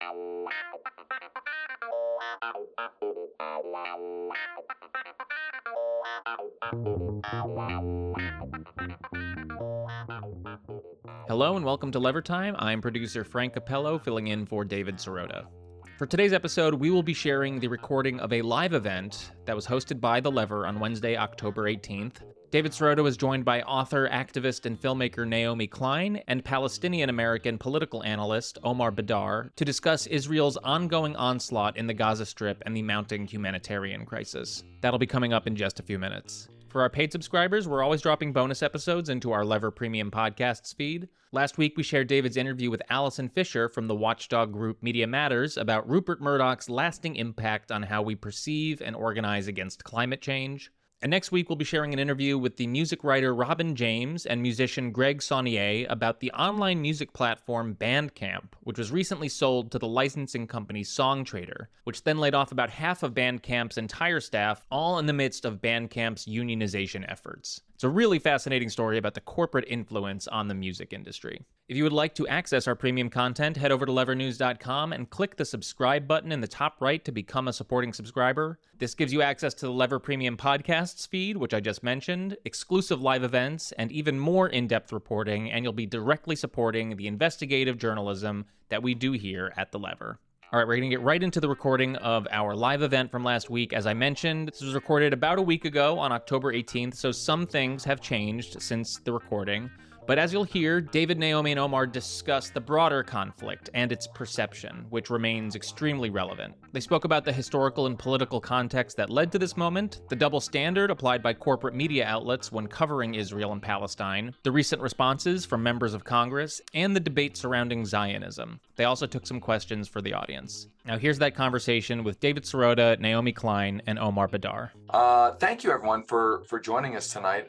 Hello and welcome to Lever Time. I'm producer Frank Capello, filling in for David Sirota. For today's episode, we will be sharing the recording of a live event that was hosted by The Lever on Wednesday, October 18th. David Sirota was joined by author, activist, and filmmaker Naomi Klein and Palestinian-American political analyst Omar Baddar to discuss Israel's ongoing onslaught in the Gaza Strip and the mounting humanitarian crisis. That'll be coming up in just a few minutes. For our paid subscribers, we're always dropping bonus episodes into our Lever Premium Podcasts feed. Last week, we shared David's interview with Allison Fisher from the watchdog group Media Matters about Rupert Murdoch's lasting impact on how we perceive and organize against climate change. And next week, we'll be sharing an interview with the music writer Robin James and musician Greg Saunier about the online music platform Bandcamp, which was recently sold to the licensing company Songtradr, which then laid off about half of Bandcamp's entire staff, all in the midst of Bandcamp's unionization efforts. It's a really fascinating story about the corporate influence on the music industry. If you would like to access our premium content, head over to levernews.com and click the subscribe button in the top right to become a supporting subscriber. This gives you access to the Lever Premium Podcasts feed, which I just mentioned, exclusive live events, and even more in-depth reporting, and you'll be directly supporting the investigative journalism that we do here at The Lever. All right, we're going to get right into the recording of our live event from last week. As I mentioned, this was recorded about a week ago on October 18th, so some things have changed since the recording. But as you'll hear, David, Naomi, and Omar discuss the broader conflict and its perception, which remains extremely relevant. They spoke about the historical and political context that led to this moment, the double standard applied by corporate media outlets when covering Israel and Palestine, the recent responses from members of Congress, and the debate surrounding Zionism. They also took some questions for the audience. Now here's that conversation with David Sirota, Naomi Klein, and Omar Baddar. Thank you, everyone, for joining us tonight.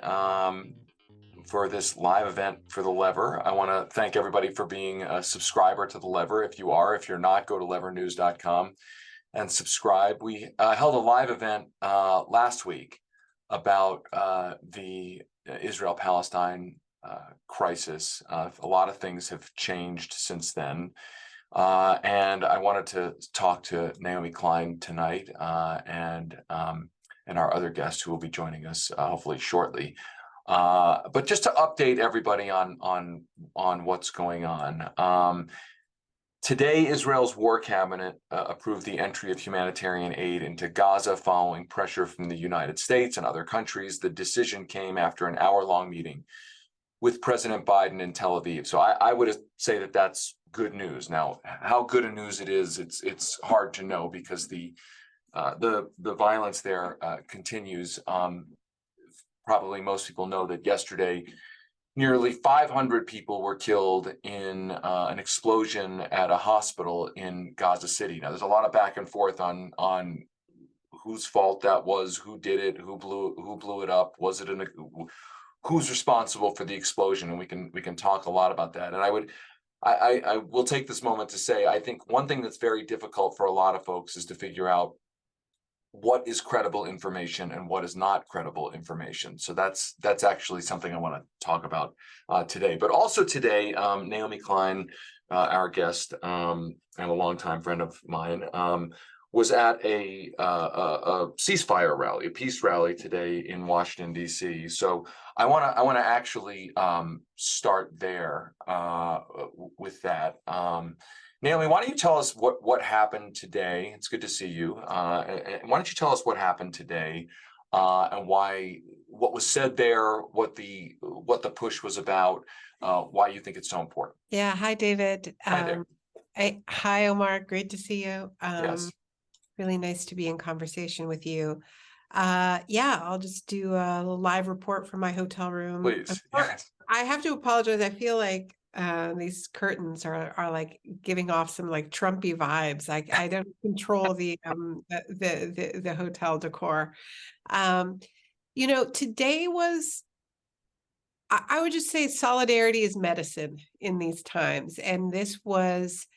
For this live event for The Lever. I want to thank everybody for being a subscriber to The Lever. If you're not, go to levernews.com and subscribe. We held a live event last week about the Israel-Palestine crisis. A lot of things have changed since then. And I wanted to talk to Naomi Klein tonight and our other guest who will be joining us hopefully shortly. But just to update everybody on what's going on. Today, Israel's war cabinet approved the entry of humanitarian aid into Gaza following pressure from the United States and other countries. The decision came after an hour-long meeting with President Biden in Tel Aviv. So I would say that that's good news. Now, how good a news it is, it's hard to know because the violence there continues. Probably most people know that yesterday, nearly 500 people were killed in an explosion at a hospital in Gaza City. Now, there's a lot of back and forth on whose fault that was, who did it, who blew it up, who's responsible for the explosion, and we can talk a lot about that. And I will take this moment to say I think one thing that's very difficult for a lot of folks is to figure out what is credible information and what is not credible information. So that's actually something I want to talk about today. But also today, Naomi Klein, our guest and a longtime friend of mine, was at a ceasefire rally, a peace rally today in Washington, D.C. So I want to actually start there with that. Naomi, why don't you tell us what happened today? It's good to see you. And why don't you tell us what happened today and what was said there, what the push was about, why you think it's so important? Yeah. Hi, David. Hi there. Hi, Omar. Great to see you. Yes. Really nice to be in conversation with you. I'll just do a live report from my hotel room. Please. Yes. I have to apologize. I feel like these curtains are like giving off some like Trumpy vibes. I don't control the hotel decor. Today was, I would just say solidarity is medicine in these times. And this was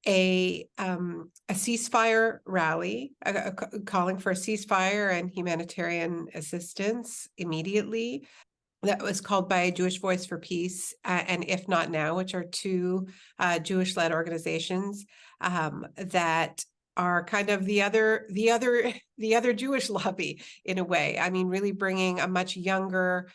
a ceasefire rally, calling for a ceasefire and humanitarian assistance immediately. that was called by Jewish Voice for Peace and If Not Now, which are two Jewish-led organizations that are kind of the other Jewish lobby in a way. I mean, really bringing a much younger,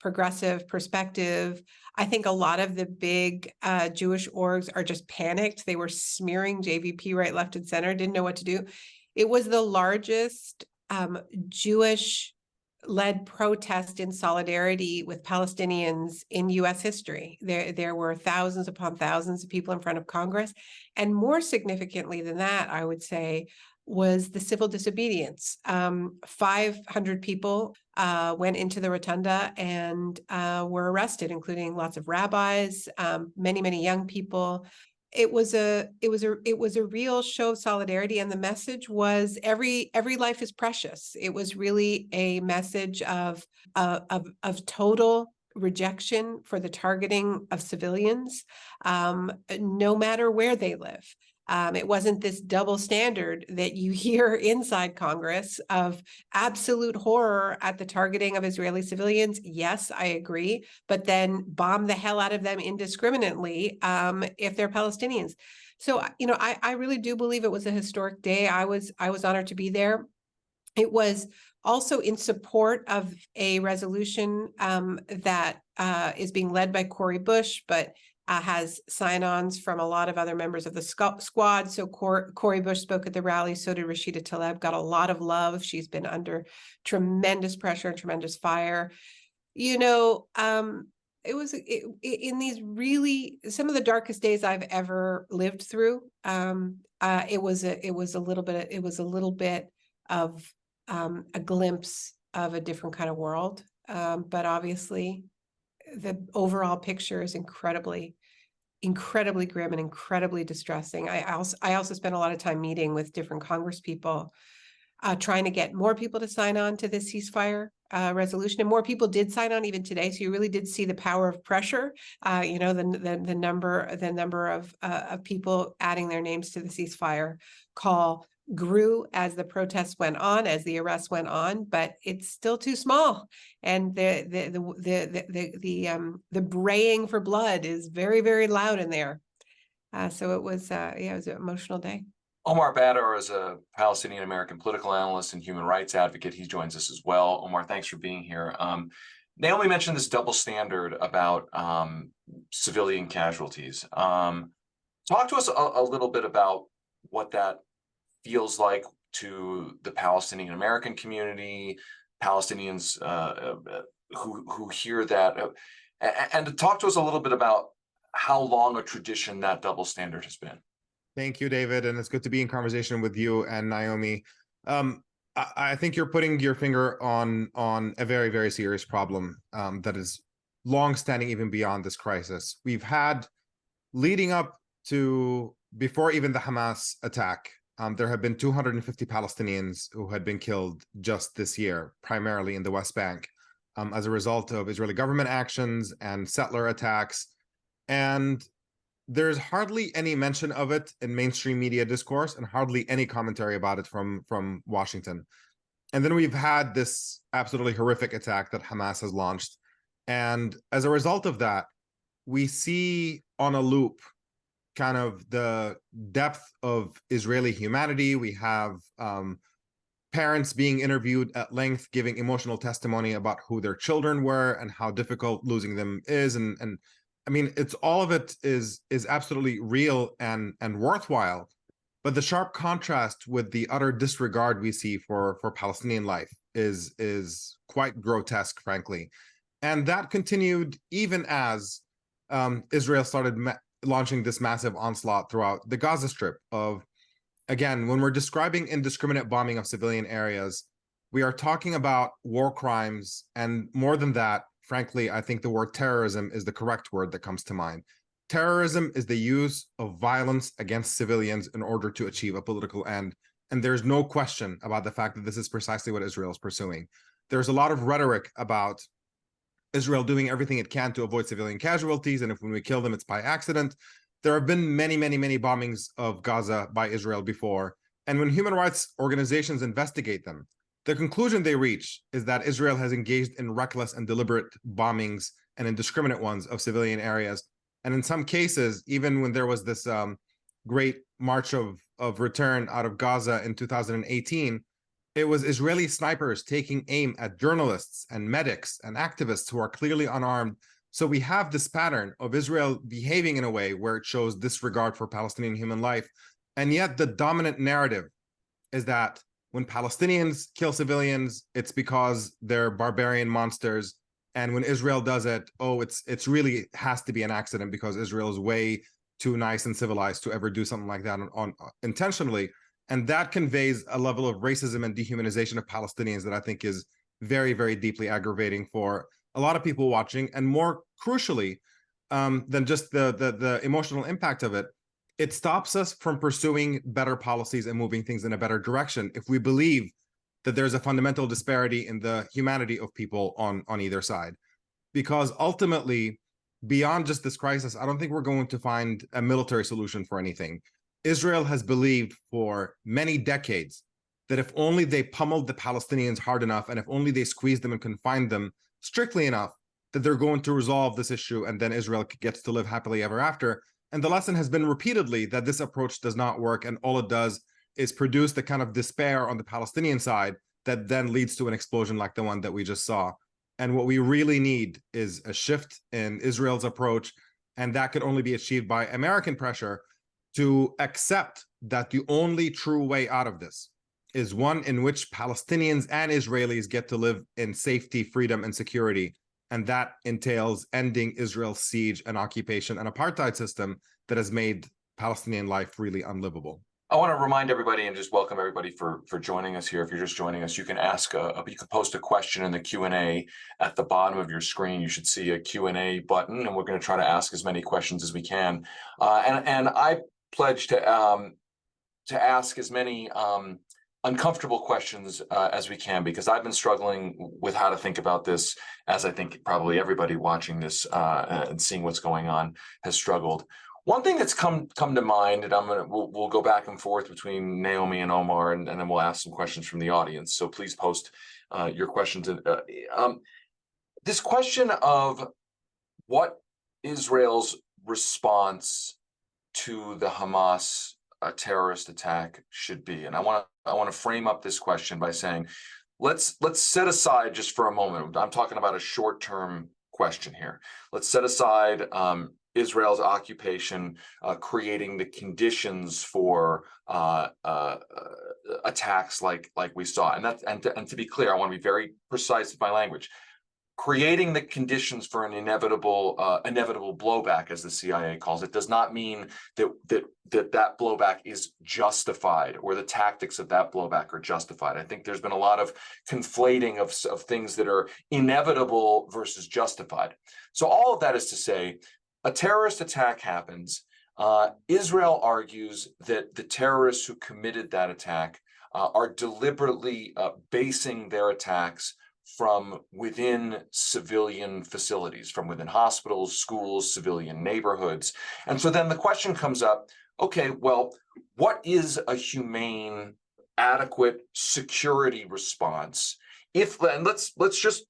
progressive perspective. I think a lot of the big Jewish orgs are just panicked. They were smearing JVP right, left, and center, didn't know what to do. It was the largest Jewish-led protest in solidarity with Palestinians in U.S. history. There were thousands upon thousands of people in front of Congress. And more significantly than that, I would say, was the civil disobedience. 500 people went into the rotunda and were arrested, including lots of rabbis, many young people. It was a real show of solidarity, and the message was every life is precious. It was really a message of total rejection for the targeting of civilians, no matter where they live. It wasn't this double standard that you hear inside Congress of absolute horror at the targeting of Israeli civilians. Yes, I agree, but then bomb the hell out of them indiscriminately if they're Palestinians. So, I really do believe it was a historic day. I was honored to be there. It was also in support of a resolution that is being led by Cori Bush, but has sign-ons from a lot of other members of the squad. So Cori Bush spoke at the rally, so did Rashida Tlaib, got a lot of love. She's been under tremendous pressure and tremendous fire. It was in these really, some of the darkest days I've ever lived through. It was a little bit of a glimpse of a different kind of world. But obviously the overall picture is incredibly grim and incredibly distressing. I also spent a lot of time meeting with different Congress people, trying to get more people to sign on to this ceasefire resolution, and more people did sign on even today. So you really did see the power of pressure. The number of people adding their names to the ceasefire call grew as the protests went on, as the arrests went on, but it's still too small. And the braying for blood is very loud in there. So it was an emotional day. Omar Baddar is a Palestinian-American political analyst and human rights advocate. He joins us as well. Omar, thanks for being here. Naomi mentioned this double standard about civilian casualties. Talk to us a little bit about what that feels like to the Palestinian American community, Palestinians who hear that, and to talk to us a little bit about how long a tradition that double standard has been. Thank you, David, and it's good to be in conversation with you and Naomi. I think you're putting your finger on a very serious problem that is long-standing even beyond this crisis. We've had, leading up to before even the Hamas attack, there have been 250 Palestinians who had been killed just this year, primarily in the West Bank, as a result of Israeli government actions and settler attacks. And there's hardly any mention of it in mainstream media discourse and hardly any commentary about it from Washington. And then we've had this absolutely horrific attack that Hamas has launched. And as a result of that, we see on a loop kind of the depth of Israeli humanity. We have parents being interviewed at length, giving emotional testimony about who their children were and how difficult losing them is. And I mean, it's all of it is absolutely real and worthwhile. But the sharp contrast with the utter disregard we see for Palestinian life is quite grotesque, frankly. And that continued even as Israel started launching this massive onslaught throughout the Gaza Strip of, again, when we're describing indiscriminate bombing of civilian areas, we are talking about war crimes. And more than that, frankly, I think the word terrorism is the correct word that comes to mind. Terrorism is the use of violence against civilians in order to achieve a political end. And there's no question about the fact that this is precisely what Israel is pursuing. There's a lot of rhetoric about Israel doing everything it can to avoid civilian casualties, and if when we kill them, it's by accident. There have been many bombings of Gaza by Israel before, and when human rights organizations investigate them, The conclusion they reach is that Israel has engaged in reckless and deliberate bombings and indiscriminate ones of civilian areas. And in some cases, even when there was this great march of return out of Gaza in 2018, it was Israeli snipers taking aim at journalists and medics and activists who are clearly unarmed. So we have this pattern of Israel behaving in a way where it shows disregard for Palestinian human life. And yet the dominant narrative is that when Palestinians kill civilians, it's because they're barbarian monsters. And when Israel does it, oh, it's really has to be an accident because Israel is way too nice and civilized to ever do something like that on intentionally. And that conveys a level of racism and dehumanization of Palestinians that I think is very, very deeply aggravating for a lot of people watching. And more crucially, than just the emotional impact of it, it stops us from pursuing better policies and moving things in a better direction if we believe that there's a fundamental disparity in the humanity of people on either side. Because ultimately, beyond just this crisis, I don't think we're going to find a military solution for anything. Israel has believed for many decades that if only they pummeled the Palestinians hard enough and if only they squeezed them and confined them strictly enough, that they're going to resolve this issue and then Israel gets to live happily ever after. And the lesson has been repeatedly that this approach does not work, and all it does is produce the kind of despair on the Palestinian side that then leads to an explosion like the one that we just saw. And what we really need is a shift in Israel's approach, and that could only be achieved by American pressure to accept that the only true way out of this is one in which Palestinians and Israelis get to live in safety, freedom, and security. And that entails ending Israel's siege and occupation and apartheid system that has made Palestinian life really unlivable. I want to remind everybody and just welcome everybody for joining us here. If you're just joining us, you can you can post a question in the Q&A at the bottom of your screen. You should see a Q&A button, and we're going to try to ask as many questions as we can. And I pledge to ask as many uncomfortable questions as we can, because I've been struggling with how to think about this, as I think probably everybody watching this and seeing what's going on has struggled. One thing that's come to mind, and we'll go back and forth between Naomi and Omar, and then we'll ask some questions from the audience. So please post your questions. This question of what Israel's response to the Hamas terrorist attack should be, and I want to frame up this question by saying, let's set aside just for a moment. I'm talking about a short-term question here. Let's set aside Israel's occupation creating the conditions for attacks like we saw, and to be clear, I want to be very precise with my language. Creating the conditions for an inevitable blowback, as the CIA calls it, does not mean that blowback is justified or the tactics of that blowback are justified. I think there's been a lot of conflating of things that are inevitable versus justified. So all of that is to say, a terrorist attack happens. Israel argues that the terrorists who committed that attack are deliberately basing their attacks from within civilian facilities, from within hospitals, schools, civilian neighborhoods. And so then the question comes up, okay, well, what is a humane, adequate security response? And let's just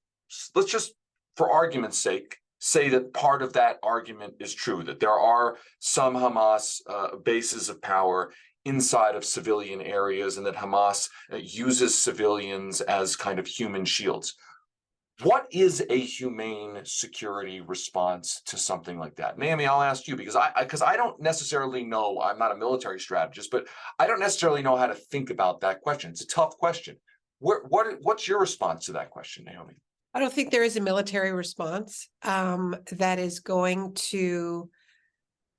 for argument's sake, say that part of that argument is true, that there are some Hamas bases of power inside of civilian areas, and that Hamas uses civilians as kind of human shields. What is a humane security response to something like that? Naomi, I'll ask you, because I don't necessarily know. I'm not a military strategist, but I don't necessarily know how to think about that question. It's a tough question. What's your response to that question, Naomi? I don't think there is a military response that is going to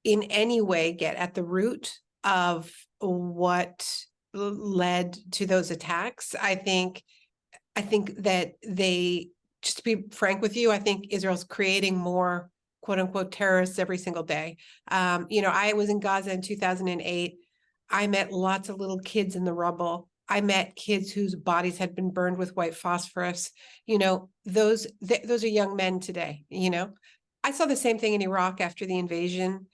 in any way get at the root of what led to those attacks. I think that just to be frank with you, I think Israel's creating more quote unquote terrorists every single day. I was in Gaza in 2008. I met lots of little kids in the rubble. I met kids whose bodies had been burned with white phosphorus. Those are young men today. I saw the same thing in Iraq after the invasion.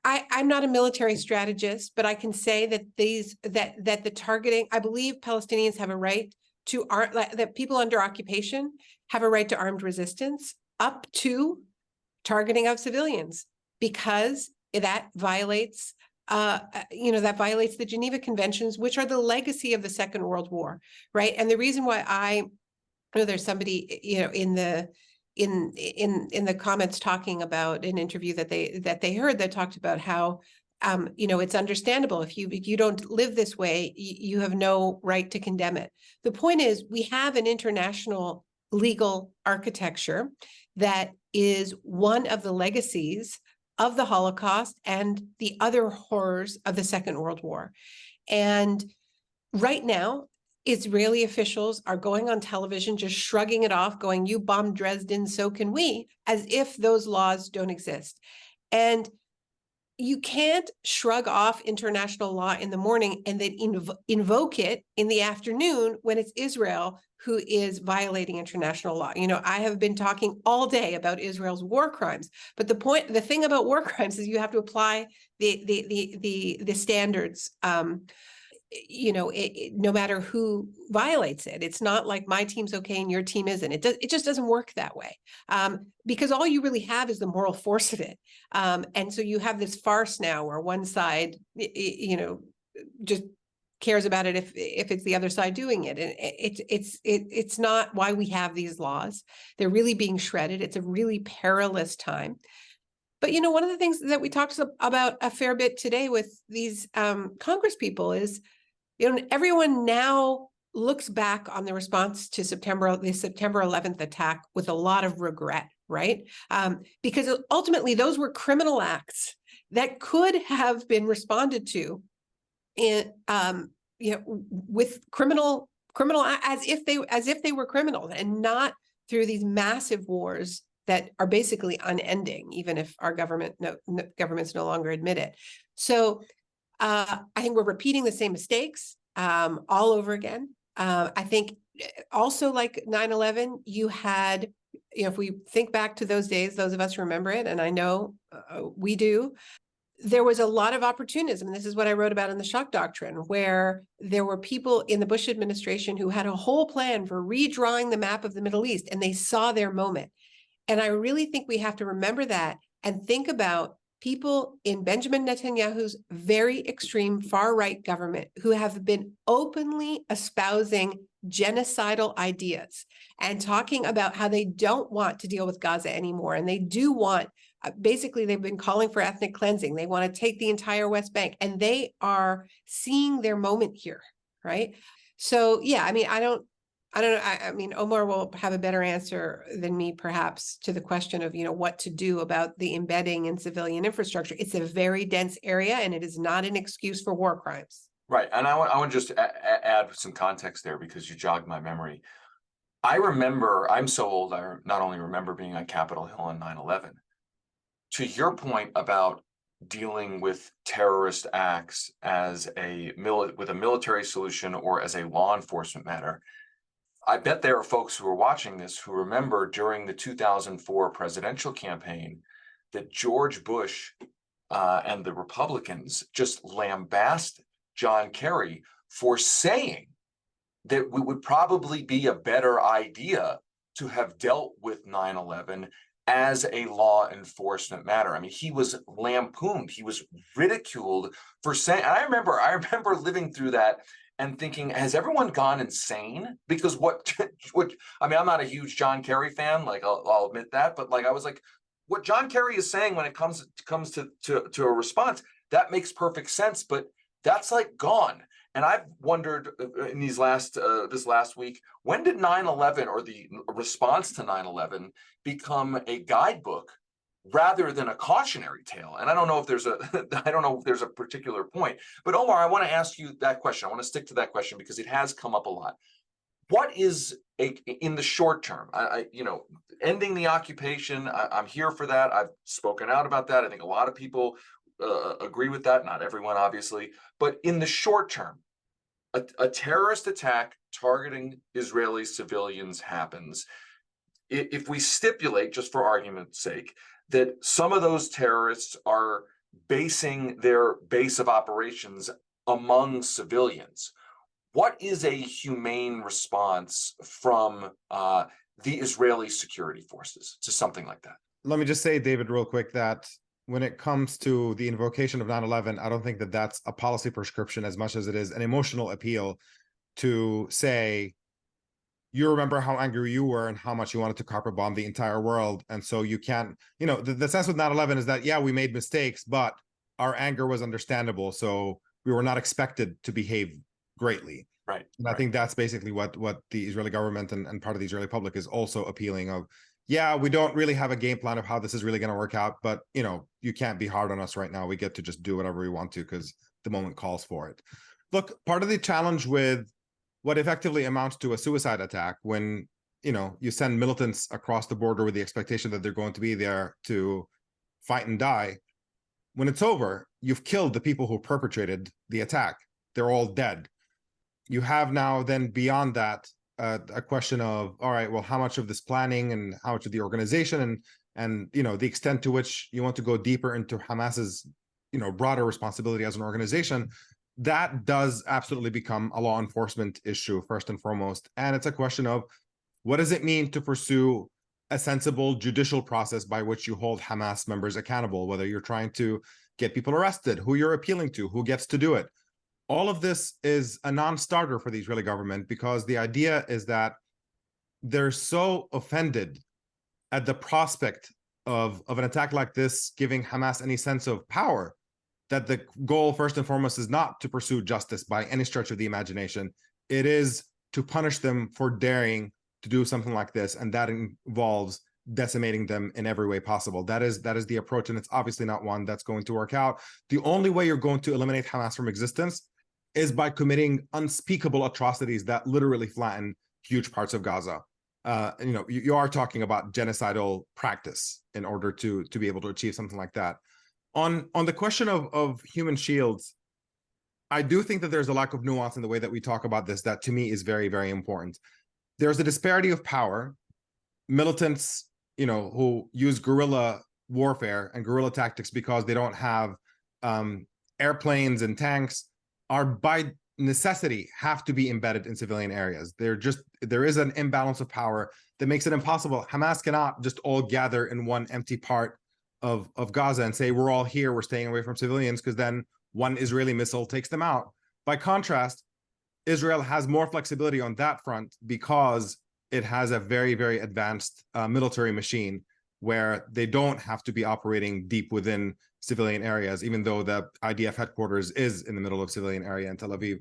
I'm not a military strategist, but I can say that the targeting, I believe Palestinians have a right that people under occupation have a right to armed resistance up to targeting of civilians, because that violates that violates the Geneva Conventions, which are the legacy of the Second World War, right? And the reason why I know there's somebody, in the comments talking about an interview that they heard that talked about how it's understandable if you don't live this way, you have no right to condemn it. The point is, we have an international legal architecture that is one of the legacies of the Holocaust and the other horrors of the Second World War. And right now, Israeli officials are going on television, just shrugging it off, going, "You bombed Dresden, so can we," as if those laws don't exist. And you can't shrug off international law in the morning and then invoke it in the afternoon when it's Israel who is violating international law. I have been talking all day about Israel's war crimes, but the thing about war crimes is you have to apply the standards. No matter who violates it. It's not like my team's okay and your team isn't. It just doesn't work that way, because all you really have is the moral force of it. And so you have this farce now where one side, just cares about it if it's the other side doing it. And it's not why we have these laws. They're really being shredded. It's a really perilous time. But one of the things that we talked about a fair bit today with these Congress people is, everyone now looks back on the response to the September 11th attack with a lot of regret, right? Because ultimately those were criminal acts that could have been responded to with criminal as if they were criminal, and not through these massive wars that are basically unending, even if our governments no longer admit it. So I think we're repeating the same mistakes all over again. I think also, like 9/11, you had, if we think back to those days, those of us who remember it, and I know we do, there was a lot of opportunism. And this is what I wrote about in the shock doctrine, where there were people in the Bush administration who had a whole plan for redrawing the map of the Middle East, and they saw their moment. And I really think we have to remember that and think about people in Benjamin Netanyahu's very extreme far-right government who have been openly espousing genocidal ideas and talking about how they don't want to deal with Gaza anymore. And they do want, basically, they've been calling for ethnic cleansing. They want to take the entire West Bank, and they are seeing their moment here, right? So, yeah, I mean, I don't know. I mean, Omar will have a better answer than me, perhaps, to the question of, what to do about the embedding in civilian infrastructure. It's a very dense area, and it is not an excuse for war crimes. Right. And I want to just add some context there, because you jogged my memory. I remember, I'm so old, I not only remember being on Capitol Hill on 9/11. To your point about dealing with terrorist acts as with a military solution or as a law enforcement matter, I bet there are folks who are watching this who remember during the 2004 presidential campaign that George Bush and the Republicans just lambasted John Kerry for saying that it would probably be a better idea to have dealt with 9/11 as a law enforcement matter. I mean, he was lampooned, he was ridiculed for saying, and I remember living through that and thinking, has everyone gone insane? Because I mean, I'm not a huge John Kerry fan, like I'll admit that, but like I was like, what John Kerry is saying when it comes to a response, that makes perfect sense, but that's like gone. And I've wondered in this last week, when did 9/11 or the response to 9/11 become a guidebook rather than a cautionary tale? And I don't know if there's a particular point, but Omar, I want to ask you that question. I want to stick to that question because it has come up a lot. What is in the short term? Ending the occupation. I'm here for that. I've spoken out about that. I think a lot of people agree with that. Not everyone, obviously, but in the short term, a terrorist attack targeting Israeli civilians happens. If we stipulate, just for argument's sake, that some of those terrorists are basing their base of operations among civilians, what is a humane response from the Israeli security forces to something like that? Let me just say, David, real quick, that when it comes to the invocation of 9/11, I don't think that that's a policy prescription as much as it is an emotional appeal to say, you remember how angry you were and how much you wanted to carpet bomb the entire world. And so you can't, the sense with 9/11 is that, yeah, we made mistakes, but our anger was understandable. So we were not expected to behave greatly. Right. And I think that's basically what the Israeli government and part of the Israeli public is also appealing of, yeah, we don't really have a game plan of how this is really going to work out, but you can't be hard on us right now. We get to just do whatever we want to because the moment calls for it. Look, part of the challenge with what effectively amounts to a suicide attack when you send militants across the border with the expectation that they're going to be there to fight and die, when it's over, you've killed the people who perpetrated the attack. They're all dead. You have now then beyond that a question of, all right, well, how much of this planning and how much of the organization and the extent to which you want to go deeper into Hamas's broader responsibility as an organization, that does absolutely become a law enforcement issue first and foremost. And it's a question of, what does it mean to pursue a sensible judicial process by which you hold Hamas members accountable, whether you're trying to get people arrested, who you're appealing to, who gets to do it. All of this is a non-starter for the Israeli government because the idea is that they're so offended at the prospect of an attack like this giving Hamas any sense of power that the goal first and foremost is not to pursue justice by any stretch of the imagination. It is to punish them for daring to do something like this, and that involves decimating them in every way possible. That is the approach, and it's obviously not one that's going to work out. The only way you're going to eliminate Hamas from existence is by committing unspeakable atrocities that literally flatten huge parts of Gaza. You are talking about genocidal practice in order to be able to achieve something like that. On the question of human shields, I do think that there's a lack of nuance in the way that we talk about this that to me is very, very important. There's a disparity of power. Militants, who use guerrilla warfare and guerrilla tactics because they don't have airplanes and tanks, are by necessity have to be embedded in civilian areas. There is an imbalance of power that makes it impossible. Hamas cannot just all gather in one empty part of Gaza and say, we're all here, we're staying away from civilians, because then one Israeli missile takes them out. By contrast, Israel has more flexibility on that front because it has a very, very advanced military machine where they don't have to be operating deep within civilian areas, even though the IDF headquarters is in the middle of civilian area in Tel Aviv.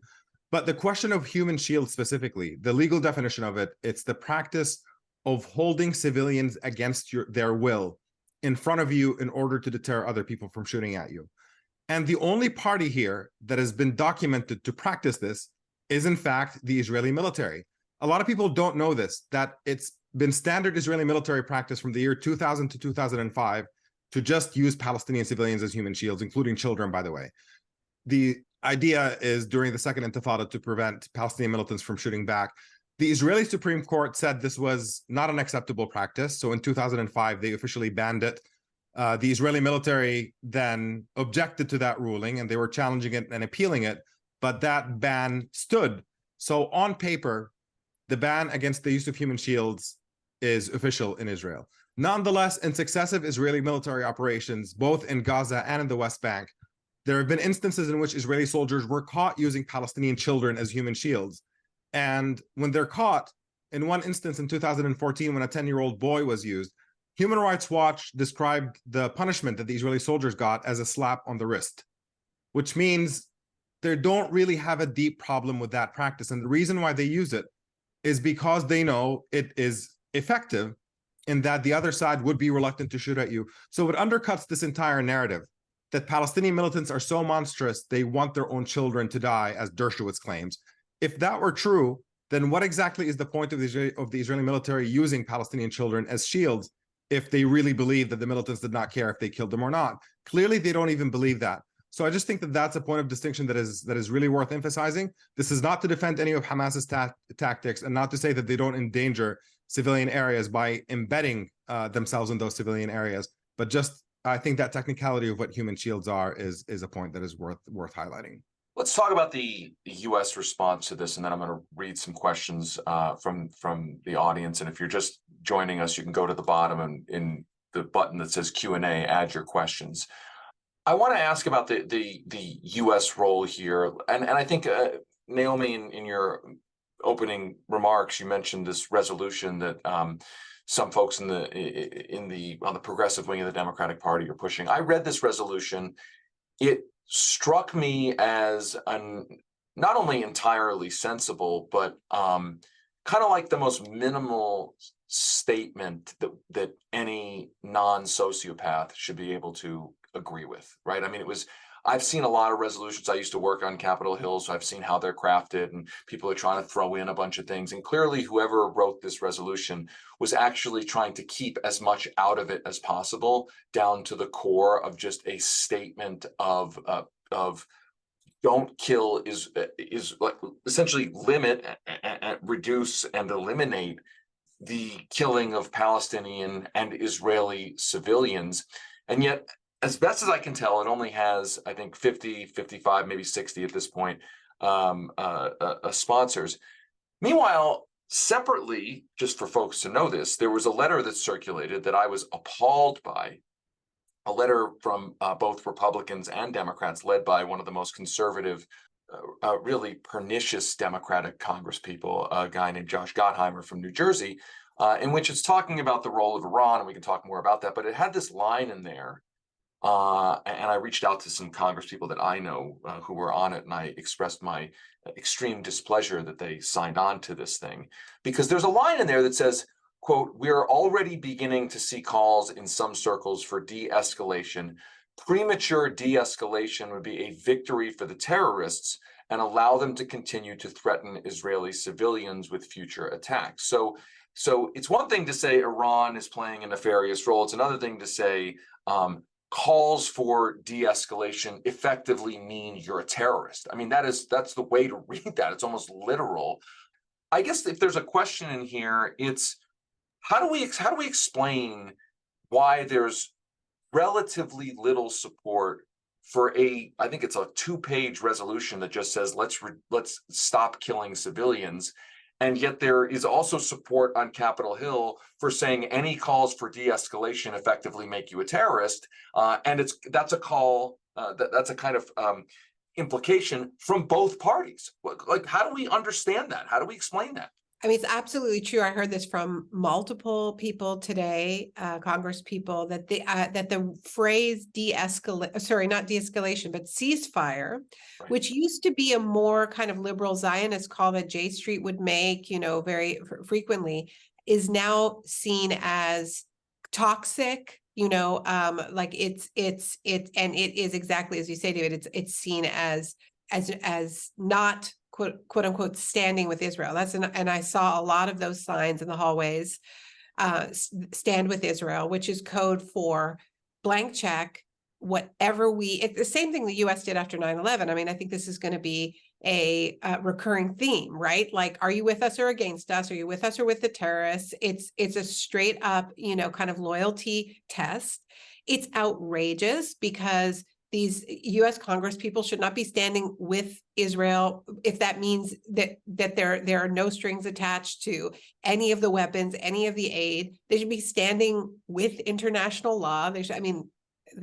But the question of human shield specifically, the legal definition of it, it's the practice of holding civilians against their will in front of you in order to deter other people from shooting at you. And the only party here that has been documented to practice this is, in fact, the Israeli military. A lot of people don't know this, that it's been standard Israeli military practice from the year 2000 to 2005 to just use Palestinian civilians as human shields, including children, by the way. The idea is during the Second Intifada to prevent Palestinian militants from shooting back. The Israeli Supreme Court said this was not an acceptable practice. So in 2005, they officially banned it. The Israeli military then objected to that ruling and they were challenging it and appealing it, but that ban stood. So on paper, the ban against the use of human shields is official in Israel. Nonetheless, in successive Israeli military operations, both in Gaza and in the West Bank, there have been instances in which Israeli soldiers were caught using Palestinian children as human shields. And when they're caught, in one instance in 2014, when a 10-year-old boy was used, Human Rights Watch described the punishment that the Israeli soldiers got as a slap on the wrist, which means they don't really have a deep problem with that practice. And the reason why they use it is because they know it is effective in that the other side would be reluctant to shoot at you. So it undercuts this entire narrative that Palestinian militants are so monstrous, they want their own children to die, as Dershowitz claims. If that were true, then what exactly is the point of the Israeli military using Palestinian children as shields if they really believe that the militants did not care if they killed them or not? Clearly, they don't even believe that. So I just think that that's a point of distinction that is really worth emphasizing. This is not to defend any of Hamas's tactics and not to say that they don't endanger civilian areas by embedding themselves in those civilian areas, but just I think that technicality of what human shields are is a point that is worth highlighting. Let's talk about the U.S. response to this, and then I'm going to read some questions from the audience. And if you're just joining us, you can go to the bottom and in the button that says Q&A, add your questions. I want to ask about the U.S. role here, and I think Naomi, in your opening remarks, you mentioned this resolution that some folks on the progressive wing of the Democratic Party are pushing. I read this resolution. It struck me as not only entirely sensible, but kind of like the most minimal statement that any non-sociopath should be able to agree with, right? I mean, I've seen a lot of resolutions. I used to work on Capitol Hill, so I've seen how they're crafted, and people are trying to throw in a bunch of things. And clearly, whoever wrote this resolution was actually trying to keep as much out of it as possible, down to the core of just a statement of don't kill is like essentially limit, reduce, and eliminate the killing of Palestinian and Israeli civilians. And yet, as best as I can tell, it only has, I think, 50, 55, maybe 60 at this point, sponsors. Meanwhile, separately, just for folks to know this, there was a letter that circulated that I was appalled by, a letter from both Republicans and Democrats, led by one of the most conservative, really pernicious Democratic congresspeople, a guy named Josh Gottheimer from New Jersey, in which it's talking about the role of Iran, and we can talk more about that, but it had this line in there. And I reached out to some congresspeople that I know who were on it, and I expressed my extreme displeasure that they signed on to this thing, because there's a line in there that says, quote, "We are already beginning to see calls in some circles for de-escalation. Premature de-escalation would be a victory for the terrorists and allow them to continue to threaten Israeli civilians with future attacks." So it's one thing to say Iran is playing a nefarious role. It's another thing to say calls for de-escalation effectively mean you're a terrorist. I mean, that's the way to read that. It's almost literal. I guess if there's a question in here, it's how do we explain why there's relatively little support for I think it's a 2-page resolution that just says let's stop killing civilians, and yet there is also support on Capitol Hill for saying any calls for de-escalation effectively make you a terrorist, and that's a call that's a kind of implication from both parties. Like, how do we understand that? How do we explain that? I mean, it's absolutely true. I heard this from multiple people today, Congress people, that the phrase not de-escalation, but ceasefire, right, which used to be a more kind of liberal Zionist call that J Street would make, very frequently, is now seen as toxic. Like it's and it is exactly as you say, David. It's seen as not quote unquote standing with Israel. And I saw a lot of those signs in the hallways, stand with Israel, which is code for blank check, whatever it's the same thing the US did after 9/11. I mean, I think this is going to be a recurring theme, right? Like, are you with us or against us? Are you with us or with the terrorists? It's a straight up, kind of loyalty test. It's outrageous because these U.S. Congress people should not be standing with Israel if that means that there are no strings attached to any of the weapons, any of the aid. They should be standing with international law. They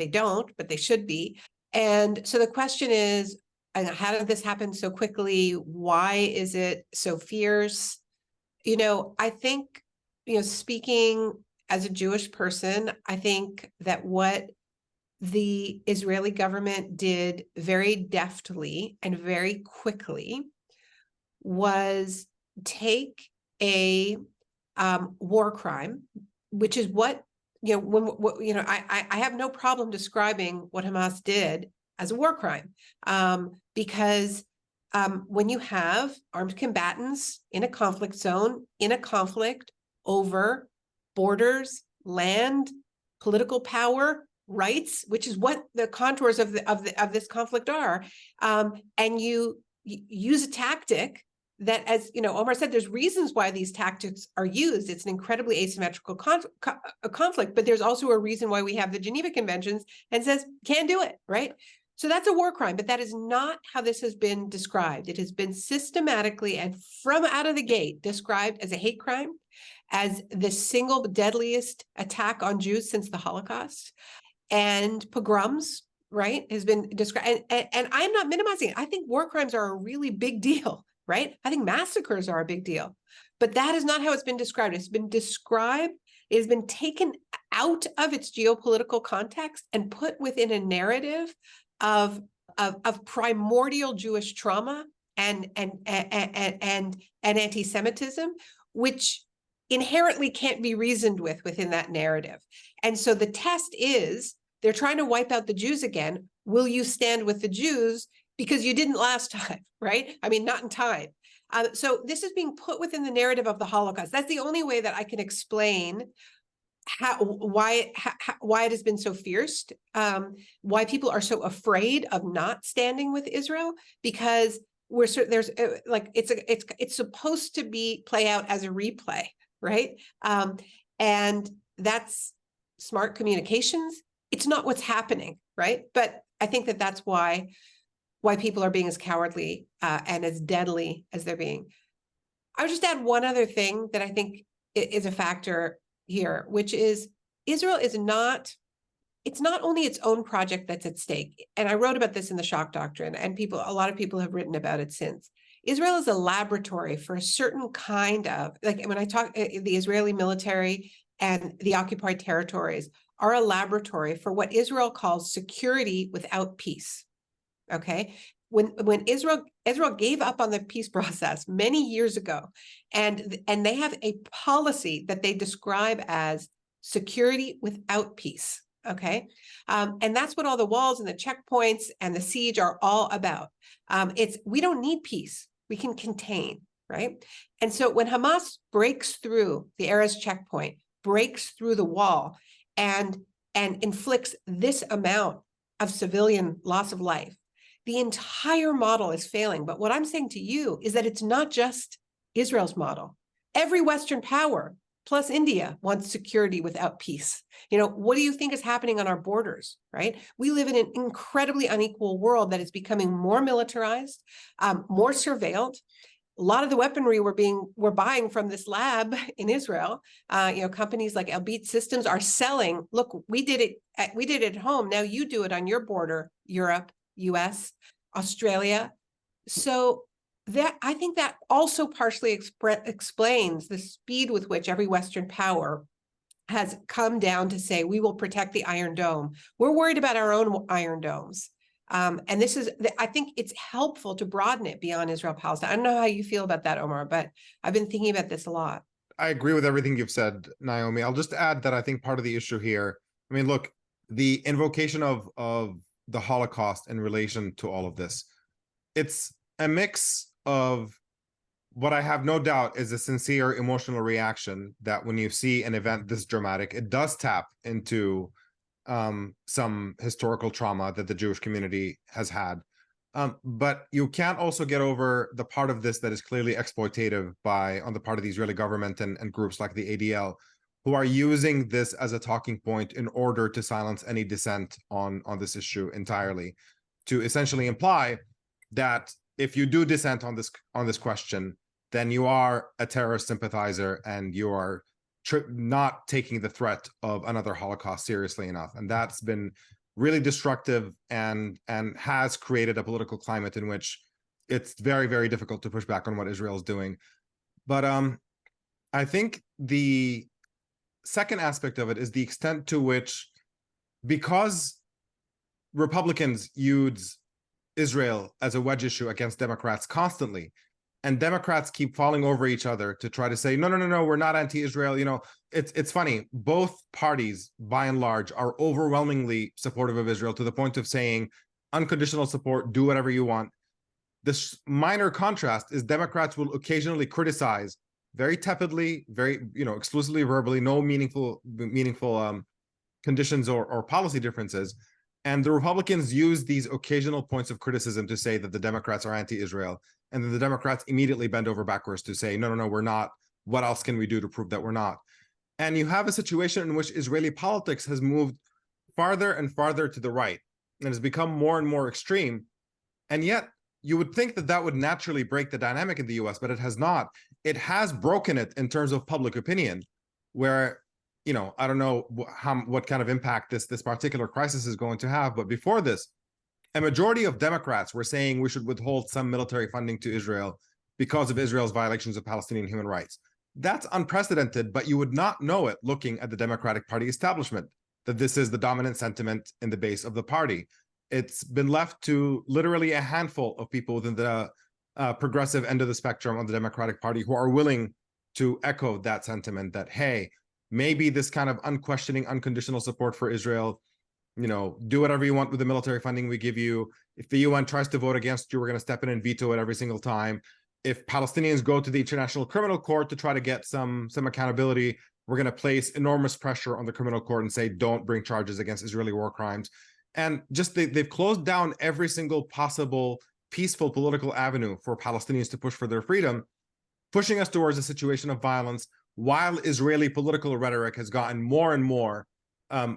don't, but they should be. And so the question is, how did this happen so quickly? Why is it so fierce? I think, speaking as a Jewish person, I think that what the Israeli government did very deftly and very quickly was take a war crime, which is what, I have no problem describing what Hamas did as a war crime, because when you have armed combatants in a conflict zone, in a conflict over borders, land, political power, rights, which is what the contours of this conflict are, and you use a tactic that, as Omar said, there's reasons why these tactics are used. It's an incredibly asymmetrical conflict, but there's also a reason why we have the Geneva Conventions and says can't do it, right? So that's a war crime, but that is not how this has been described. It has been systematically and from out of the gate described as a hate crime, as the single deadliest attack on Jews since the Holocaust, and pogroms, right, has been described. And I'm not minimizing it. I think war crimes are a really big deal, right? I think massacres are a big deal, but that is not how it's been described. It's been described, it has been taken out of its geopolitical context and put within a narrative of primordial Jewish trauma and anti-Semitism, which inherently can't be reasoned with within that narrative. And so the test is, they're trying to wipe out the Jews again. Will you stand with the Jews? Because you didn't last time, right? I mean, not in time. So this is being put within the narrative of the Holocaust. That's the only way that I can explain why it has been so fierce, why people are so afraid of not standing with Israel, because there's like it's supposed to be play out as a replay, right? And that's smart communications. It's not what's happening, right? But I think that that's why people are being as cowardly and as deadly as they're being. I would just add one other thing that I think is a factor here, which is Israel is not, it's not only its own project that's at stake. And I wrote about this in the shock doctrine, and a lot of people have written about it since. Israel is a laboratory for a certain kind of, like when I talk, the Israeli military and the occupied territories are a laboratory for what Israel calls security without peace. Okay. When Israel gave up on the peace process many years ago, and they have a policy that they describe as security without peace. Okay. And that's what all the walls and the checkpoints and the siege are all about. We don't need peace. We can contain, right? And so when Hamas breaks through the Erez checkpoint, breaks through the wall, and inflicts this amount of civilian loss of life, the entire model is failing. But what I'm saying to you is that it's not just Israel's model. Every Western power, plus India, wants security without peace. You know, what do you think is happening on our borders, right? We live in an incredibly unequal world that is becoming more militarized, more surveilled. A lot of the weaponry we're buying from this lab in Israel. Companies like Elbit Systems are selling. Look, we did it at home. Now you do it on your border, Europe, US, Australia. So that, I think that also partially explains the speed with which every Western power has come down to say, we will protect the Iron Dome. We're worried about our own Iron Domes. And this is, I think it's helpful to broaden it beyond Israel-Palestine. I don't know how you feel about that, Omar, but I've been thinking about this a lot. I agree with everything you've said, Naomi. I'll just add that I think part of the issue here, I mean, look, the invocation of the Holocaust in relation to all of this, it's a mix of what I have no doubt is a sincere emotional reaction that when you see an event this dramatic, it does tap into some historical trauma that the Jewish community has had. But you can't also get over the part of this that is clearly exploitative on the part of the Israeli government and groups like the ADL, who are using this as a talking point in order to silence any dissent on this issue entirely, to essentially imply that if you do dissent on this question, then you are a terrorist sympathizer and you are not taking the threat of another Holocaust seriously enough. And that's been really destructive and has created a political climate in which it's very, very difficult to push back on what Israel is doing. But I think the second aspect of it is the extent to which, because Republicans use Israel as a wedge issue against Democrats constantly, and Democrats keep falling over each other to try to say, no, we're not anti-Israel. You know, it's funny. Both parties, by and large, are overwhelmingly supportive of Israel to the point of saying unconditional support, do whatever you want. This minor contrast is Democrats will occasionally criticize very tepidly, very, exclusively verbally, no meaningful conditions or policy differences. And the Republicans use these occasional points of criticism to say that the Democrats are anti-Israel. And then the Democrats immediately bend over backwards to say, no, we're not. What else can we do to prove that we're not? And you have a situation in which Israeli politics has moved farther and farther to the right. and has become more and more extreme. And yet you would think that that would naturally break the dynamic in the US, but it has not. It has broken it in terms of public opinion, where, I don't know what kind of impact this particular crisis is going to have. But before this, a majority of Democrats were saying we should withhold some military funding to Israel because of Israel's violations of Palestinian human rights. That's unprecedented, but you would not know it looking at the Democratic Party establishment, that this is the dominant sentiment in the base of the party. It's been left to literally a handful of people within the progressive end of the spectrum of the Democratic Party who are willing to echo that sentiment that, hey, maybe this kind of unquestioning, unconditional support for Israel, do whatever you want with the military funding we give you. If the UN tries to vote against you, we're going to step in and veto it every single time. If Palestinians go to the International Criminal Court to try to get some accountability, we're going to place enormous pressure on the criminal court and say, don't bring charges against Israeli war crimes. And just they've closed down every single possible peaceful political avenue for Palestinians to push for their freedom, pushing us towards a situation of violence, while Israeli political rhetoric has gotten more and more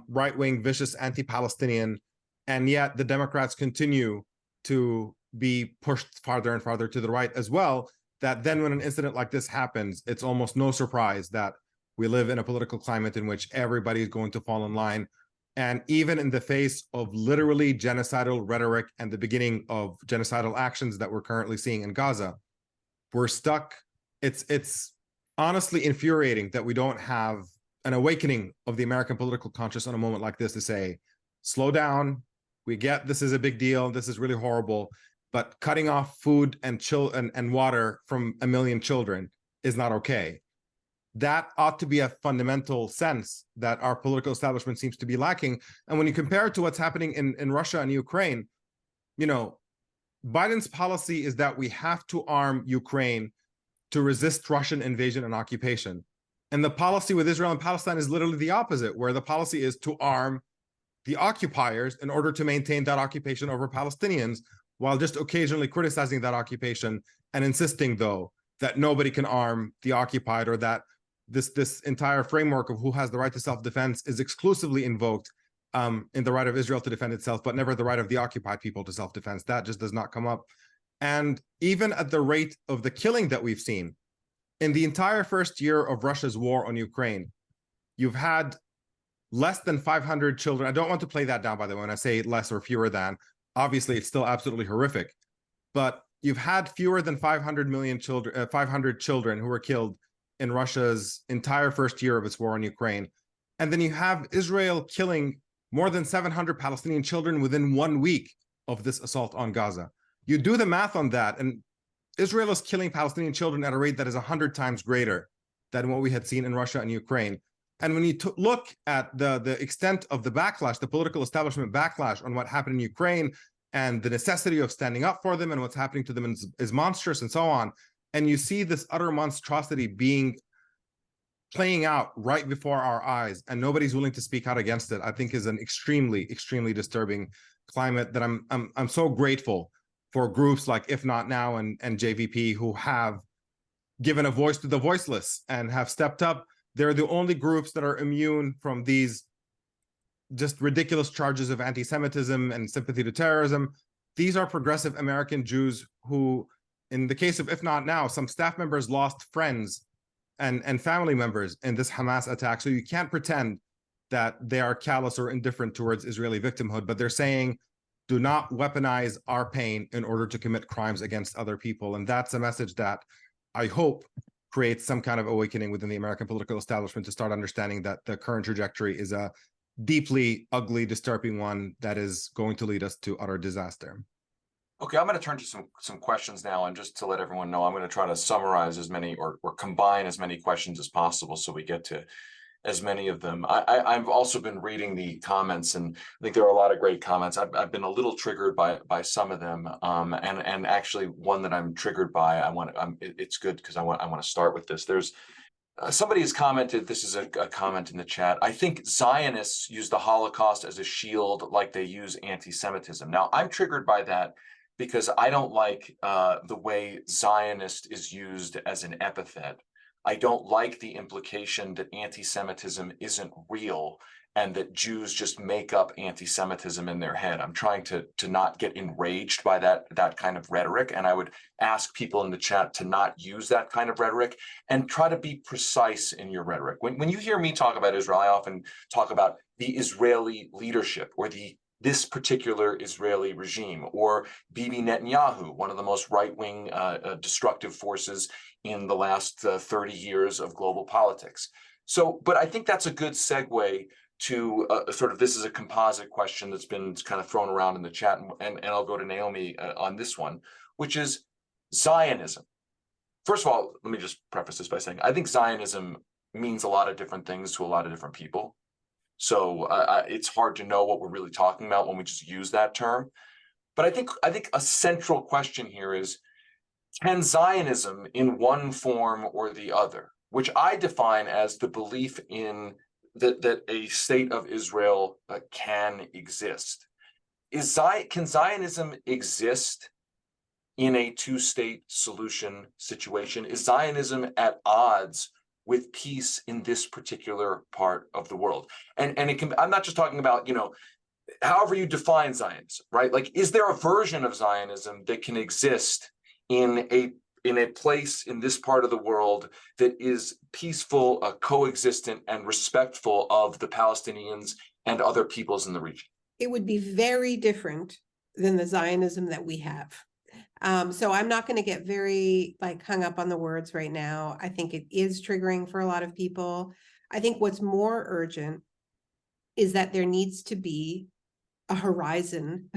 right-wing, vicious, anti-Palestinian, and yet the Democrats continue to be pushed farther and farther to the right as well, that then when an incident like this happens, it's almost no surprise that we live in a political climate in which everybody is going to fall in line. And even in the face of literally genocidal rhetoric and the beginning of genocidal actions that we're currently seeing in Gaza, we're stuck. It's honestly infuriating that we don't have an awakening of the American political conscience on a moment like this to say, slow down. We get this is a big deal. This is really horrible. But cutting off food and water from 1 million children is not okay. That ought to be a fundamental sense that our political establishment seems to be lacking. And when you compare it to what's happening in Russia and Ukraine, Biden's policy is that we have to arm Ukraine to resist Russian invasion and occupation. And the policy with Israel and Palestine is literally the opposite, where the policy is to arm the occupiers in order to maintain that occupation over Palestinians, while just occasionally criticizing that occupation and insisting, though, that nobody can arm the occupied, or that this entire framework of who has the right to self-defense is exclusively invoked in the right of Israel to defend itself, but never the right of the occupied people to self-defense. That just does not come up. And even at the rate of the killing that we've seen, in the entire first year of Russia's war on Ukraine, you've had less than 500 children. I don't want to play that down, by the way, when I say less or fewer than. Obviously, it's still absolutely horrific. But you've had fewer than 500 children who were killed in Russia's entire first year of its war on Ukraine. And then you have Israel killing more than 700 Palestinian children within 1 week of this assault on Gaza. You do the math on that, and Israel is killing Palestinian children at a rate that is 100 times greater than what we had seen in Russia and Ukraine. And when you look at the extent of the backlash, the political establishment backlash on what happened in Ukraine, and the necessity of standing up for them and what's happening to them is monstrous and so on, and you see this utter monstrosity playing out right before our eyes, and nobody's willing to speak out against it, I think is an extremely, extremely disturbing climate that I'm so grateful for groups like If Not Now and JVP, who have given a voice to the voiceless and have stepped up. They're the only groups that are immune from these just ridiculous charges of anti-Semitism and sympathy to terrorism. These are progressive American Jews who, in the case of If Not Now, some staff members lost friends and family members in this Hamas attack. So you can't pretend that they are callous or indifferent towards Israeli victimhood, but they're saying, do not weaponize our pain in order to commit crimes against other people. And that's a message that I hope creates some kind of awakening within the American political establishment to start understanding that the current trajectory is a deeply ugly, disturbing one that is going to lead us to utter disaster. Okay, I'm going to turn to some questions now, and just to let everyone know, I'm going to try to summarize as many or combine as many questions as possible so we get to as many of them. I've also been reading the comments, and I think there are a lot of great comments. I've been a little triggered by some of them, and actually one that I'm triggered by. It's good because I want to start with this. There's somebody has commented. This is a comment in the chat. I think Zionists use the Holocaust as a shield, like they use anti-Semitism. Now, I'm triggered by that because I don't like the way Zionist is used as an epithet. I don't like the implication that anti-Semitism isn't real and that Jews just make up anti-Semitism in their head. I'm trying to not get enraged by that kind of rhetoric, and I would ask people in the chat to not use that kind of rhetoric and try to be precise in your rhetoric. When you hear me talk about Israel, I often talk about the Israeli leadership or this particular Israeli regime, or Bibi Netanyahu, one of the most right-wing destructive forces in the last 30 years of global politics. So, but I think that's a good segue to sort of, this is a composite question that's been kind of thrown around in the chat, and I'll go to Naomi on this one, which is Zionism. First of all, let me just preface this by saying, I think Zionism means a lot of different things to a lot of different people. So it's hard to know what we're really talking about when we just use that term. But I think a central question here is, can Zionism in one form or the other, which I define as the belief in that a state of Israel can exist, can Zionism exist in a two-state solution situation? Is Zionism at odds with peace in this particular part of the world? And it can, I'm not just talking about, however you define Zionism, right? Like, is there a version of Zionism that can exist in a place in this part of the world that is peaceful, coexistent, and respectful of the Palestinians and other peoples in the region? It would be very different than the Zionism that we have. So I'm not going to get very hung up on the words right now. I think it is triggering for a lot of people. I think what's more urgent is that there needs to be a horizon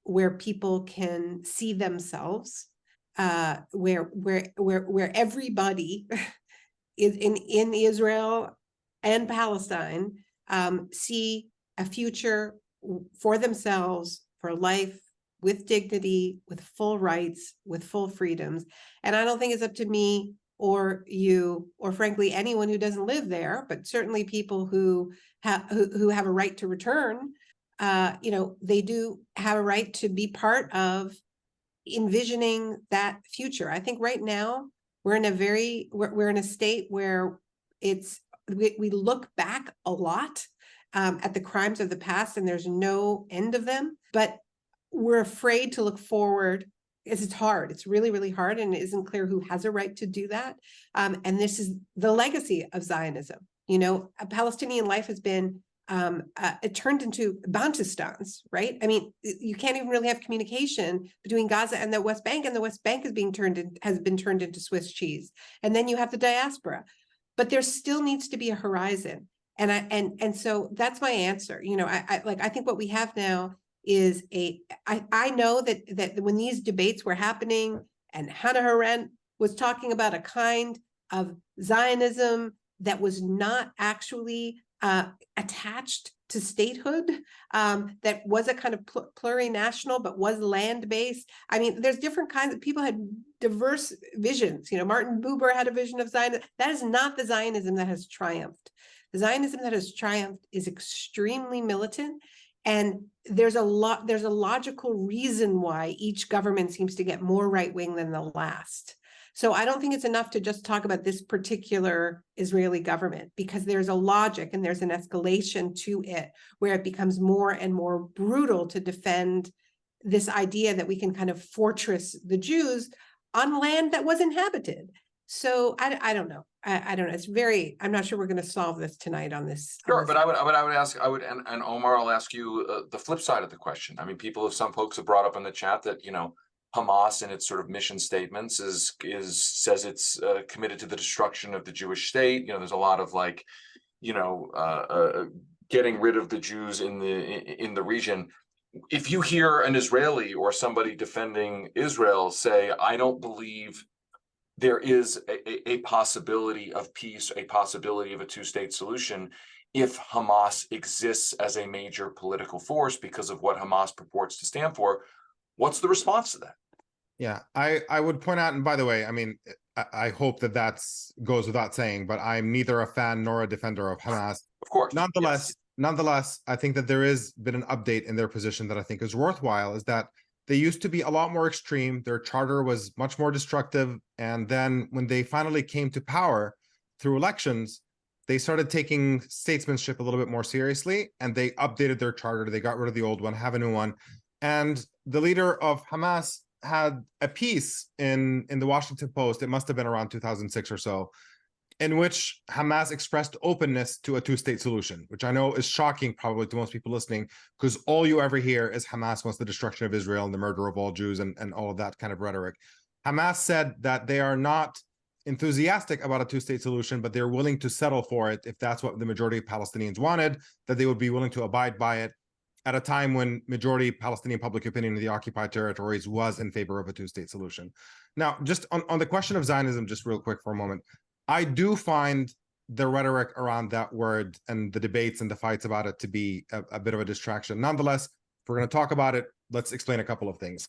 where people can see themselves, where everybody is in Israel and Palestine see a future for themselves, for life, with dignity, with full rights, with full freedoms. And I don't think it's up to me or you, or frankly, anyone who doesn't live there, but certainly people who have a right to return. They do have a right to be part of envisioning that future. I think right now we're in a state where we look back a lot at the crimes of the past, and there's no end of them, but we're afraid to look forward. It's hard. It's really, really hard, and it isn't clear who has a right to do that. And this is the legacy of Zionism. A Palestinian life has been it turned into Bantustans, right? I mean, you can't even really have communication between Gaza and the West Bank, and the West Bank has been turned into Swiss cheese. And then you have the diaspora, but there still needs to be a horizon. And so that's my answer. I think what we have now is I know that when these debates were happening and Hannah Arendt was talking about a kind of Zionism that was not actually attached to statehood, that was a kind of plurinational, but was land-based. I mean, there's different kinds of people had diverse visions. Martin Buber had a vision of Zionism. That is not the Zionism that has triumphed. The Zionism that has triumphed is extremely militant. And there's a logical reason why each government seems to get more right-wing than the last. So I don't think it's enough to just talk about this particular Israeli government, because there's a logic and there's an escalation to it where it becomes more and more brutal to defend this idea that we can kind of fortress the Jews on land that was inhabited. So I don't know. I don't know. It's I'm not sure we're going to solve this tonight on this. Sure, but I would ask, and Omar, I'll ask you the flip side of the question. I mean, some folks have brought up in the chat that, Hamas in its sort of mission statements says it's committed to the destruction of the Jewish state. There's a lot of getting rid of the Jews in the region. If you hear an Israeli or somebody defending Israel say, I don't believe there is a possibility of peace, a possibility of a two-state solution if Hamas exists as a major political force because of what Hamas purports to stand for, what's the response to that? Yeah, I would point out, and by the way, I mean, I hope that goes without saying, but I'm neither a fan nor a defender of Hamas. Of course. Nonetheless, I think that there has been an update in their position that I think is worthwhile, is that they used to be a lot more extreme. Their charter was much more destructive. And then when they finally came to power through elections, they started taking statesmanship a little bit more seriously, and they updated their charter. They got rid of the old one, have a new one. And the leader of Hamas had a piece in the Washington Post, it must have been around 2006 or so, in which Hamas expressed openness to a two-state solution, which I know is shocking probably to most people listening, because all you ever hear is Hamas wants the destruction of Israel and the murder of all Jews and all of that kind of rhetoric. Hamas said that they are not enthusiastic about a two-state solution, but they're willing to settle for it if that's what the majority of Palestinians wanted, that they would be willing to abide by it at a time when majority Palestinian public opinion in the occupied territories was in favor of a two-state solution. Now, just on the question of Zionism, just real quick for a moment, I do find the rhetoric around that word and the debates and the fights about it to be a bit of a distraction. Nonetheless, if we're going to talk about it, let's explain a couple of things.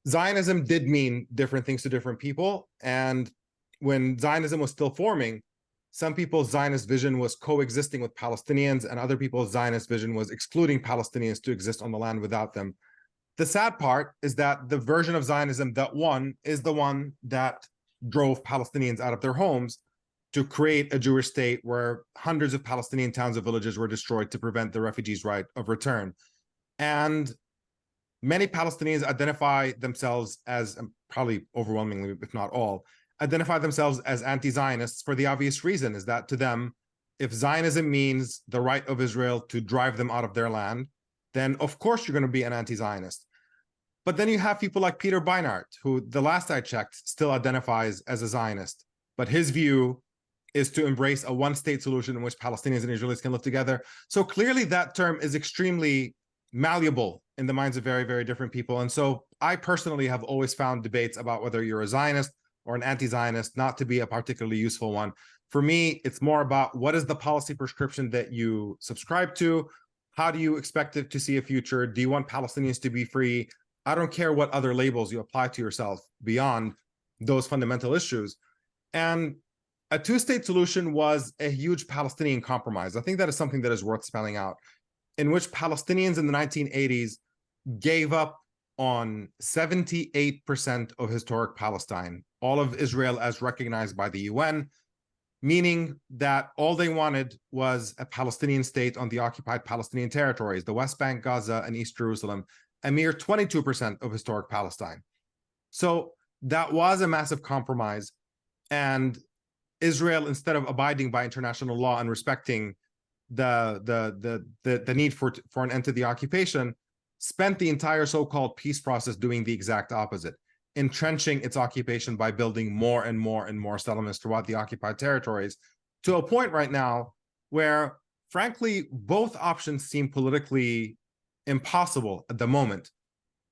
Zionism did mean different things to different people, and when Zionism was still forming, some people's Zionist vision was coexisting with Palestinians, and other people's Zionist vision was excluding Palestinians to exist on the land without them. The sad part is that the version of Zionism that won is the one that drove Palestinians out of their homes to create a Jewish state where hundreds of Palestinian towns and villages were destroyed to prevent the refugees' right of return. And many Palestinians identify themselves as, probably overwhelmingly, if not all, identify themselves as anti-Zionists for the obvious reason is that to them, if Zionism means the right of Israel to drive them out of their land, then of course you're going to be an anti-Zionist. But then you have people like Peter Beinart, who the last I checked still identifies as a Zionist. But his view is to embrace a one-state solution in which Palestinians and Israelis can live together. So clearly that term is extremely malleable in the minds of very, very different people. And so I personally have always found debates about whether you're a Zionist or an anti-Zionist not to be a particularly useful one. For me, it's more about what is the policy prescription that you subscribe to? How do you expect it to see a future? Do you want Palestinians to be free? I don't care what other labels you apply to yourself beyond those fundamental issues. And a two-state solution was a huge Palestinian compromise. I think that is something that is worth spelling out, in which Palestinians in the 1980s gave up on 78% of historic Palestine, all of Israel as recognized by the UN, meaning that all they wanted was a Palestinian state on the occupied Palestinian territories, the West Bank, Gaza, and East Jerusalem, a mere 22% of historic Palestine. So that was a massive compromise. And Israel, instead of abiding by international law and respecting the need for an end to the occupation, spent the entire so-called peace process doing the exact opposite, entrenching its occupation by building more and more and more settlements throughout the occupied territories, to a point right now where, frankly, both options seem politically impossible at the moment.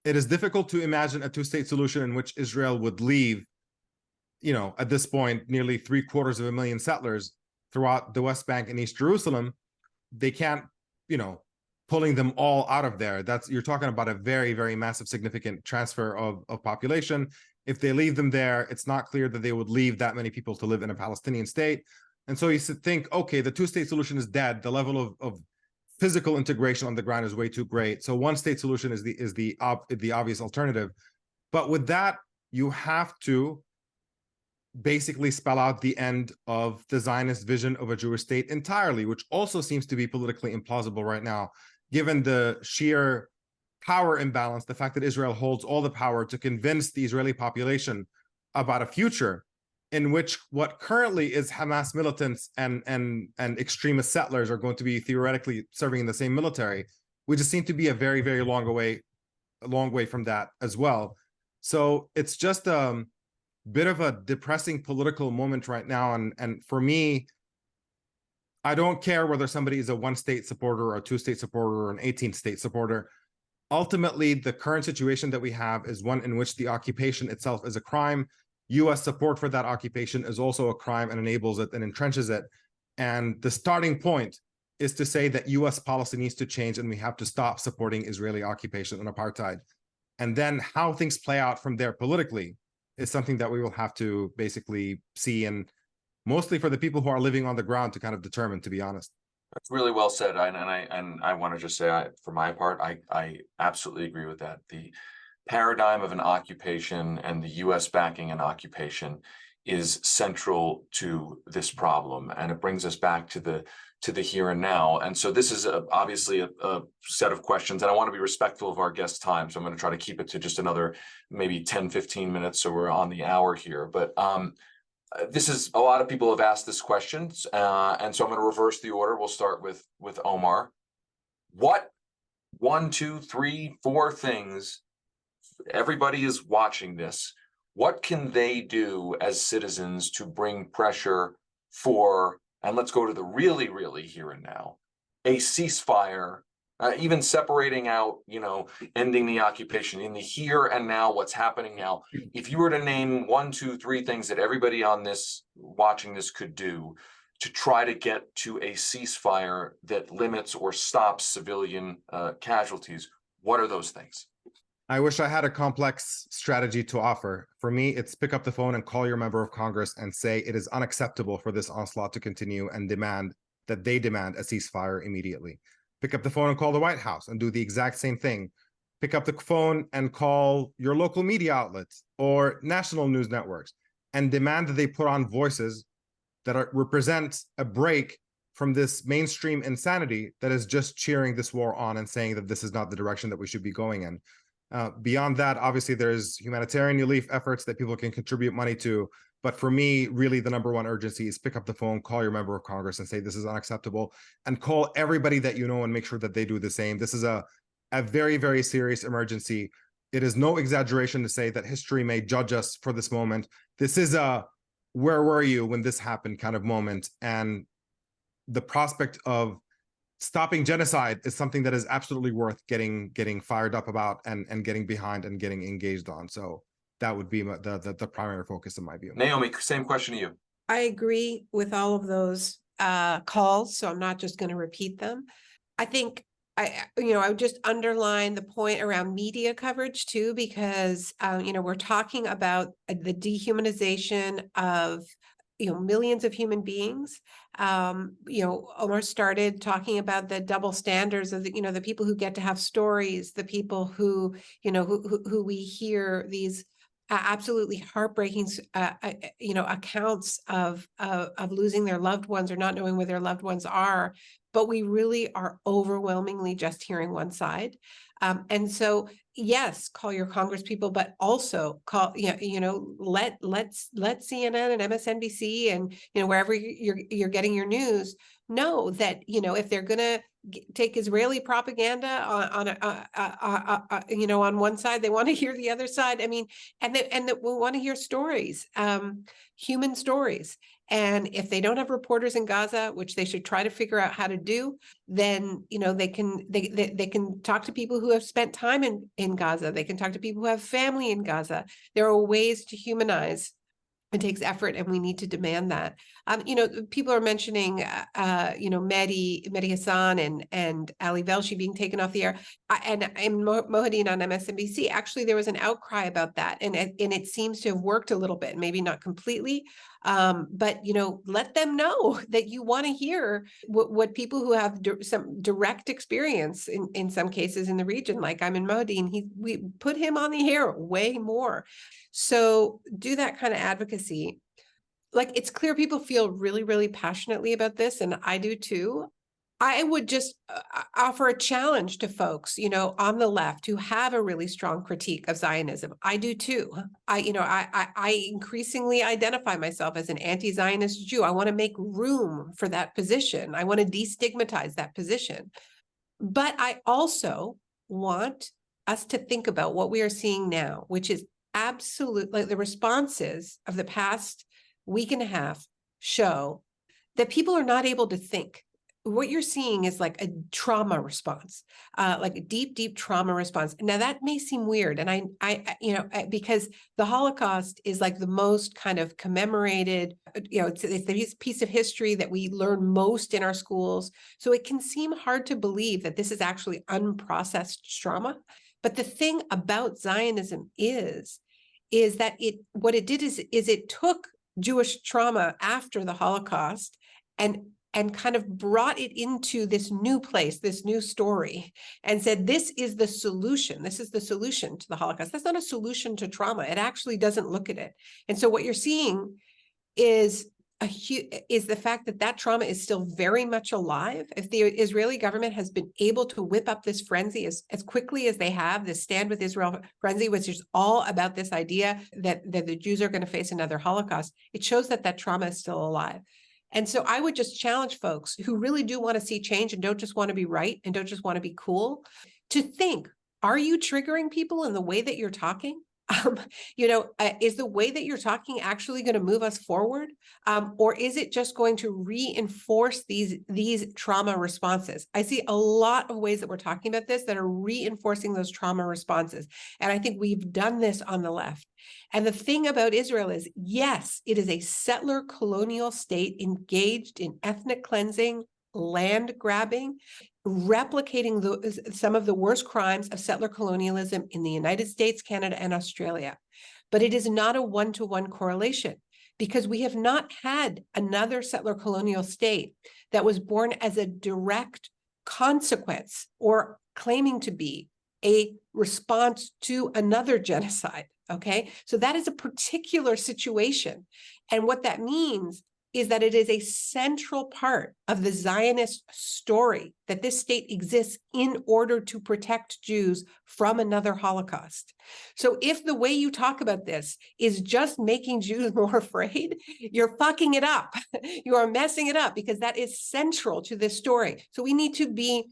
It is difficult to imagine a two-state solution in which Israel would leave, at this point, nearly 750,000 settlers throughout the West Bank and East Jerusalem. They can't, pulling them all out of there. You're talking about a very, very massive, significant transfer of population. If they leave them there, it's not clear that they would leave that many people to live in a Palestinian state. And so you think, okay, the two-state solution is dead. The level of physical integration on the ground is way too great. So one-state solution is the obvious alternative. But with that, you have to basically spell out the end of the Zionist vision of a Jewish state entirely, which also seems to be politically implausible right now, given the sheer power imbalance, the fact that Israel holds all the power to convince the Israeli population about a future in which what currently is Hamas militants and extremist settlers are going to be theoretically serving in the same military. We just seem to be a very, very long way from that as well. So it's just bit of a depressing political moment right now. And for me, I don't care whether somebody is a one-state supporter or a two-state supporter or an 18-state supporter. Ultimately, the current situation that we have is one in which the occupation itself is a crime. U.S. support for that occupation is also a crime and enables it and entrenches it. And the starting point is to say that U.S. policy needs to change and we have to stop supporting Israeli occupation and apartheid. And then how things play out from there politically is something that we will have to basically see, and mostly for the people who are living on the ground to kind of determine, to be honest. That's really well said. And I want to just say, for my part, I absolutely agree with that. The paradigm of an occupation and the U.S. backing an occupation is central to this problem, and it brings us back to the here and now. And so this is obviously a set of questions, and I want to be respectful of our guest's time, so I'm going to try to keep it to just another maybe 10-15 minutes, so we're on the hour here. But this is, a lot of people have asked this question, and so I'm going to reverse the order. We'll start with Omar. What 1, 2, 3, 4 things, everybody is watching this, what can they do as citizens to bring pressure for, and let's go to the really, really here and now, a ceasefire, even separating out, ending the occupation in the here and now, what's happening now. If you were to name 1, 2, 3 things that everybody on this, watching this, could do to try to get to a ceasefire that limits or stops civilian casualties, what are those things? I wish I had a complex strategy to offer. For me, it's pick up the phone and call your member of Congress and say it is unacceptable for this onslaught to continue, and demand a ceasefire immediately. Pick up the phone and call the White House and do the exact same thing. Pick up the phone and call your local media outlets or national news networks and demand that they put on voices that represent a break from this mainstream insanity that is just cheering this war on and saying that this is not the direction that we should be going in. Beyond that, obviously, there's humanitarian relief efforts that people can contribute money to. But for me, really, the number one urgency is pick up the phone, call your member of Congress and say this is unacceptable, and call everybody that you know and make sure that they do the same. This is a very, very serious emergency. It is no exaggeration to say that history may judge us for this moment. This is a where were you when this happened kind of moment. And the prospect of stopping genocide is something that is absolutely worth getting fired up about and getting behind and getting engaged on. So that would be the primary focus in my view. Naomi, same question to you. I agree with all of those calls, so I'm not just going to repeat them. I think I would just underline the point around media coverage too, because we're talking about the dehumanization of millions of human beings. Omar started talking about the double standards of the people who get to have stories, the people who we hear these absolutely heartbreaking accounts of losing their loved ones or not knowing where their loved ones are, but we really are overwhelmingly just hearing one side. And so, yes, call your Congress people, but also call, let CNN and MSNBC and, wherever you're getting your news, know that, if they're going to take Israeli propaganda on one side, they want to hear the other side. I mean, and that we want to hear stories, human stories. And if they don't have reporters in Gaza, which they should try to figure out how to do, then they can talk to people who have spent time in Gaza. They can talk to people who have family in Gaza. There are ways to humanize. It takes effort, and we need to demand that. People are mentioning, Mehdi Hassan and Ali Velshi being taken off the air, and Mohadeen on MSNBC. Actually, there was an outcry about that, and it seems to have worked a little bit, maybe not completely, but let them know that you want to hear what people who have some direct experience in some cases in the region, like I'm in Mohadeen, we put him on the air way more. So do that kind of advocacy. Like, it's clear people feel really, really passionately about this, and I do too. I would just offer a challenge to folks, on the left who have a really strong critique of Zionism. I do too. I increasingly identify myself as an anti-Zionist Jew. I want to make room for that position. I want to destigmatize that position. But I also want us to think about what we are seeing now, which is absolutely, the responses of the past week and a half show that people are not able to think. What you're seeing is like a trauma response, like a deep, deep trauma response. Now that may seem weird. And I because the Holocaust is like the most kind of commemorated, it's the piece of history that we learn most in our schools. So it can seem hard to believe that this is actually unprocessed trauma. But the thing about Zionism is that what it did is it took Jewish trauma after the Holocaust and kind of brought it into this new place, this new story, and said, this is the solution. This is the solution to the Holocaust. That's not a solution to trauma. It actually doesn't look at it. And so what you're seeing is is the fact that that trauma is still very much alive. If the Israeli government has been able to whip up this frenzy as quickly as they have, this Stand with Israel frenzy, which is all about this idea that the Jews are going to face another Holocaust, it shows that that trauma is still alive. And so I would just challenge folks who really do want to see change and don't just want to be right and don't just want to be cool to think, are you triggering people in the way that you're talking? Is the way that you're talking actually going to move us forward? Or is it just going to reinforce these trauma responses? I see a lot of ways that we're talking about this that are reinforcing those trauma responses. And I think we've done this on the left. And the thing about Israel is, yes, it is a settler colonial state engaged in ethnic cleansing, land grabbing, replicating some of the worst crimes of settler colonialism in the United States, Canada, and Australia. But it is not a one-to-one correlation, because we have not had another settler colonial state that was born as a direct consequence or claiming to be a response to another genocide, okay? So that is a particular situation. And what that means is that it is a central part of the Zionist story that this state exists in order to protect Jews from another Holocaust. So if the way you talk about this is just making Jews more afraid, you're fucking it up. You are messing it up, because that is central to this story. So we need to be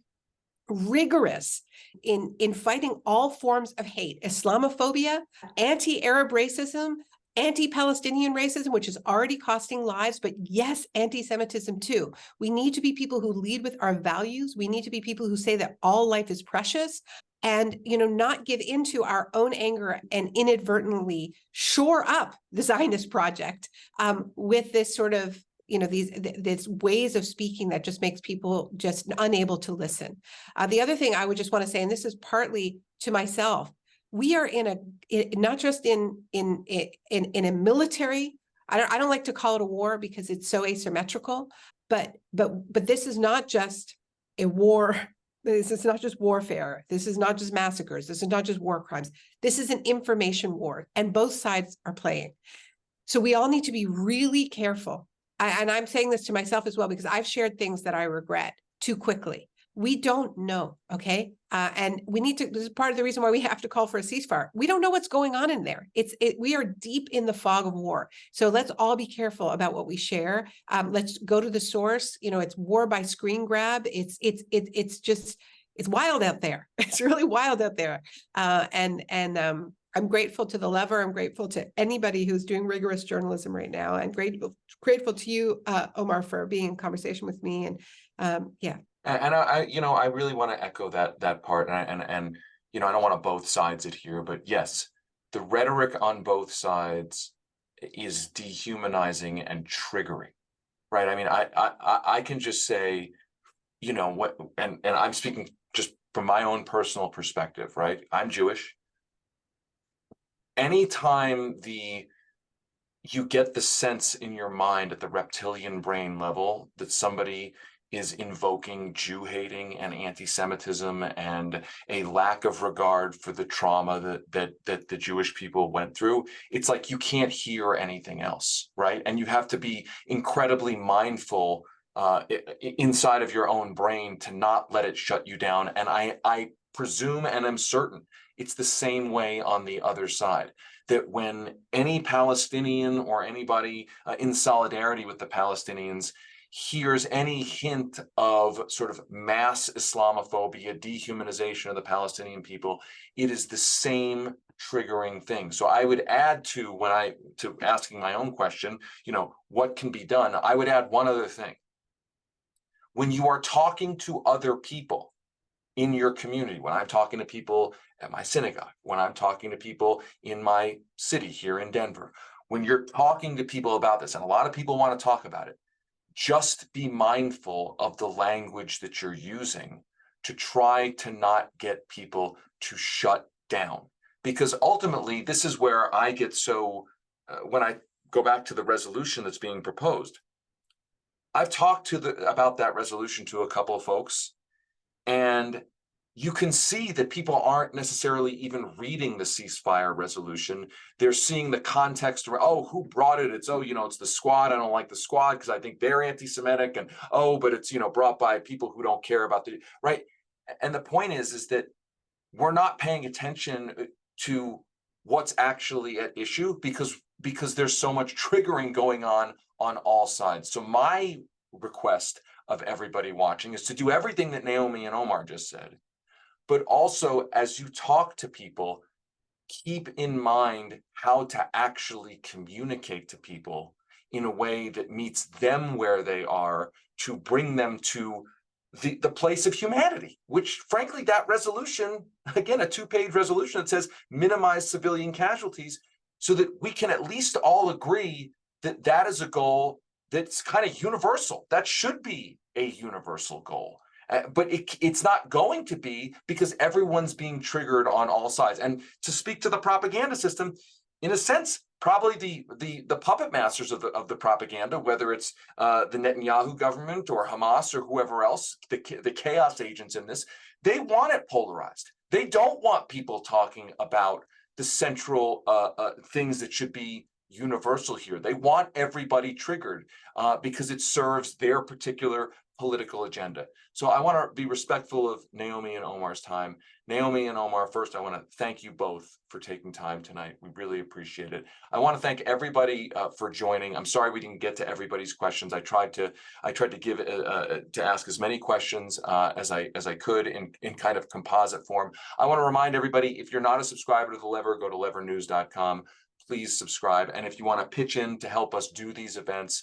rigorous in fighting all forms of hate, Islamophobia, anti-Arab racism, anti-Palestinian racism, which is already costing lives, but yes, anti-Semitism too. We need to be people who lead with our values. We need to be people who say that all life is precious, and not give into our own anger and inadvertently shore up the Zionist project with this sort of these ways of speaking that just makes people just unable to listen. The other thing I would just want to say, and this is partly to myself, we are not just in a military. I don't like to call it a war because it's so asymmetrical, but this is not just a war. This is not just warfare. This is not just massacres. This is not just war crimes. This is an information war, and both sides are playing. So we all need to be really careful. And I'm saying this to myself as well, because I've shared things that I regret too quickly. We don't know, okay? And we need to, this is part of the reason why we have to call for a ceasefire. We don't know what's going on in there. We are deep in the fog of war. So let's all be careful about what we share. Let's go to the source. It's war by screen grab. It's wild out there. It's really wild out there. I'm grateful to the Lever. I'm grateful to anybody who's doing rigorous journalism right now, and grateful to you, Omar, for being in conversation with me. And yeah. And I really want to echo that part. And I don't want to both sides it here, but yes, the rhetoric on both sides is dehumanizing and triggering, right? I mean, I can just say, what, and I'm speaking just from my own personal perspective, right? I'm Jewish. Anytime you get the sense in your mind at the reptilian brain level that somebody is invoking Jew hating and anti-Semitism and a lack of regard for the trauma that the Jewish people went through, it's like you can't hear anything else, right? And you have to be incredibly mindful inside of your own brain to not let it shut you down. And I presume and am certain it's the same way on the other side, that when any Palestinian or anybody in solidarity with the Palestinians hears any hint of sort of mass Islamophobia, dehumanization of the Palestinian people, it is the same triggering thing. So I would add to asking my own question, what can be done? I would add one other thing. When you are talking to other people in your community, when I'm talking to people at my synagogue, when I'm talking to people in my city here in Denver, when you're talking to people about this, and a lot of people want to talk about it, just be mindful of the language that you're using to try to not get people to shut down. Because ultimately, this is where I get so, when I go back to the resolution that's being proposed, I've talked about that resolution to a couple of folks, and you can see that people aren't necessarily even reading the ceasefire resolution. They're seeing the context around, oh, who brought it? It's, oh, it's the squad. I don't like the squad because I think they're anti-Semitic. And, oh, but it's, brought by people who don't care about the, right? And the point is that we're not paying attention to what's actually at issue because there's so much triggering going on all sides. So my request of everybody watching is to do everything that Naomi and Omar just said. But also, as you talk to people, keep in mind how to actually communicate to people in a way that meets them where they are to bring them to the place of humanity, which frankly, that resolution, again, a 2-page resolution that says minimize civilian casualties, so that we can at least all agree that that is a goal that's kind of universal. That should be a universal goal. But it's not going to be because everyone's being triggered on all sides. And to speak to the propaganda system, in a sense, probably the puppet masters of the propaganda, whether it's the Netanyahu government or Hamas or whoever else, the chaos agents in this, they want it polarized. They don't want people talking about the central things that should be universal here. They want everybody triggered because it serves their particular political agenda. So I want to be respectful of Naomi and Omar's time. Naomi and Omar, first, I want to thank you both for taking time tonight. We really appreciate it. I want to thank everybody for joining. I'm sorry we didn't get to everybody's questions. I tried to give to ask as many questions as I could in kind of composite form. I want to remind everybody, if you're not a subscriber to The Lever, go to levernews.com. Please subscribe. And if you want to pitch in to help us do these events,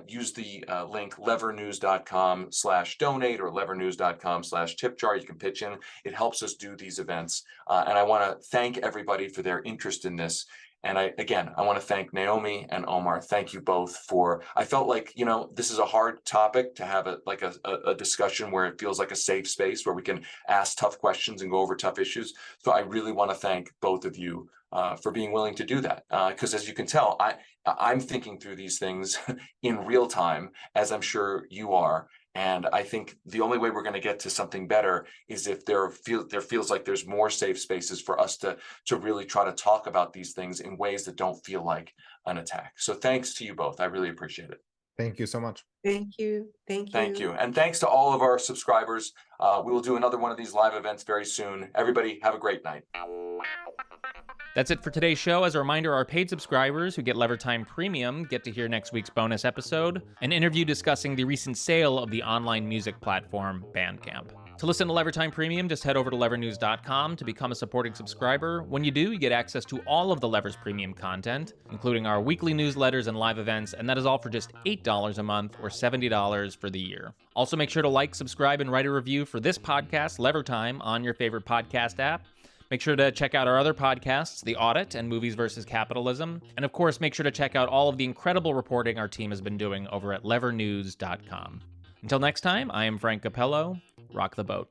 use the link levernews.com/donate or levernews.com/tip jar. You can pitch in. It helps us do these events. And I want to thank everybody for their interest in this. And I want to thank Naomi and Omar. Thank you both for, I felt like, this is a hard topic to have a discussion where it feels like a safe space where we can ask tough questions and go over tough issues. So I really want to thank both of you for being willing to do that. Because as you can tell, I'm thinking through these things in real time, as I'm sure you are. And I think the only way we're going to get to something better is if there feels like there's more safe spaces for us to really try to talk about these things in ways that don't feel like an attack. So thanks to you both. I really appreciate it. Thank you so much. Thank you. Thank you. Thank you. And thanks to all of our subscribers. We will do another one of these live events very soon. Everybody have a great night. That's it for today's show. As a reminder, our paid subscribers who get Lever Time Premium get to hear next week's bonus episode, an interview discussing the recent sale of the online music platform Bandcamp. To listen to Lever Time Premium, just head over to levernews.com to become a supporting subscriber. When you do, you get access to all of the Lever's premium content, including our weekly newsletters and live events, and that is all for just $8 a month or $70 for the year. Also, make sure to like, subscribe, and write a review for this podcast, Lever Time, on your favorite podcast app. Make sure to check out our other podcasts, The Audit and Movies vs. Capitalism. And of course, make sure to check out all of the incredible reporting our team has been doing over at levernews.com. Until next time, I am Frank Capello. Rock the boat.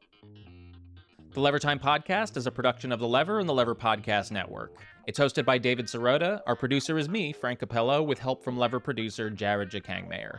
The Lever Time Podcast is a production of The Lever and the Lever Podcast Network. It's hosted by David Sirota. Our producer is me, Frank Capello, with help from Lever producer Jared Jakangmayer.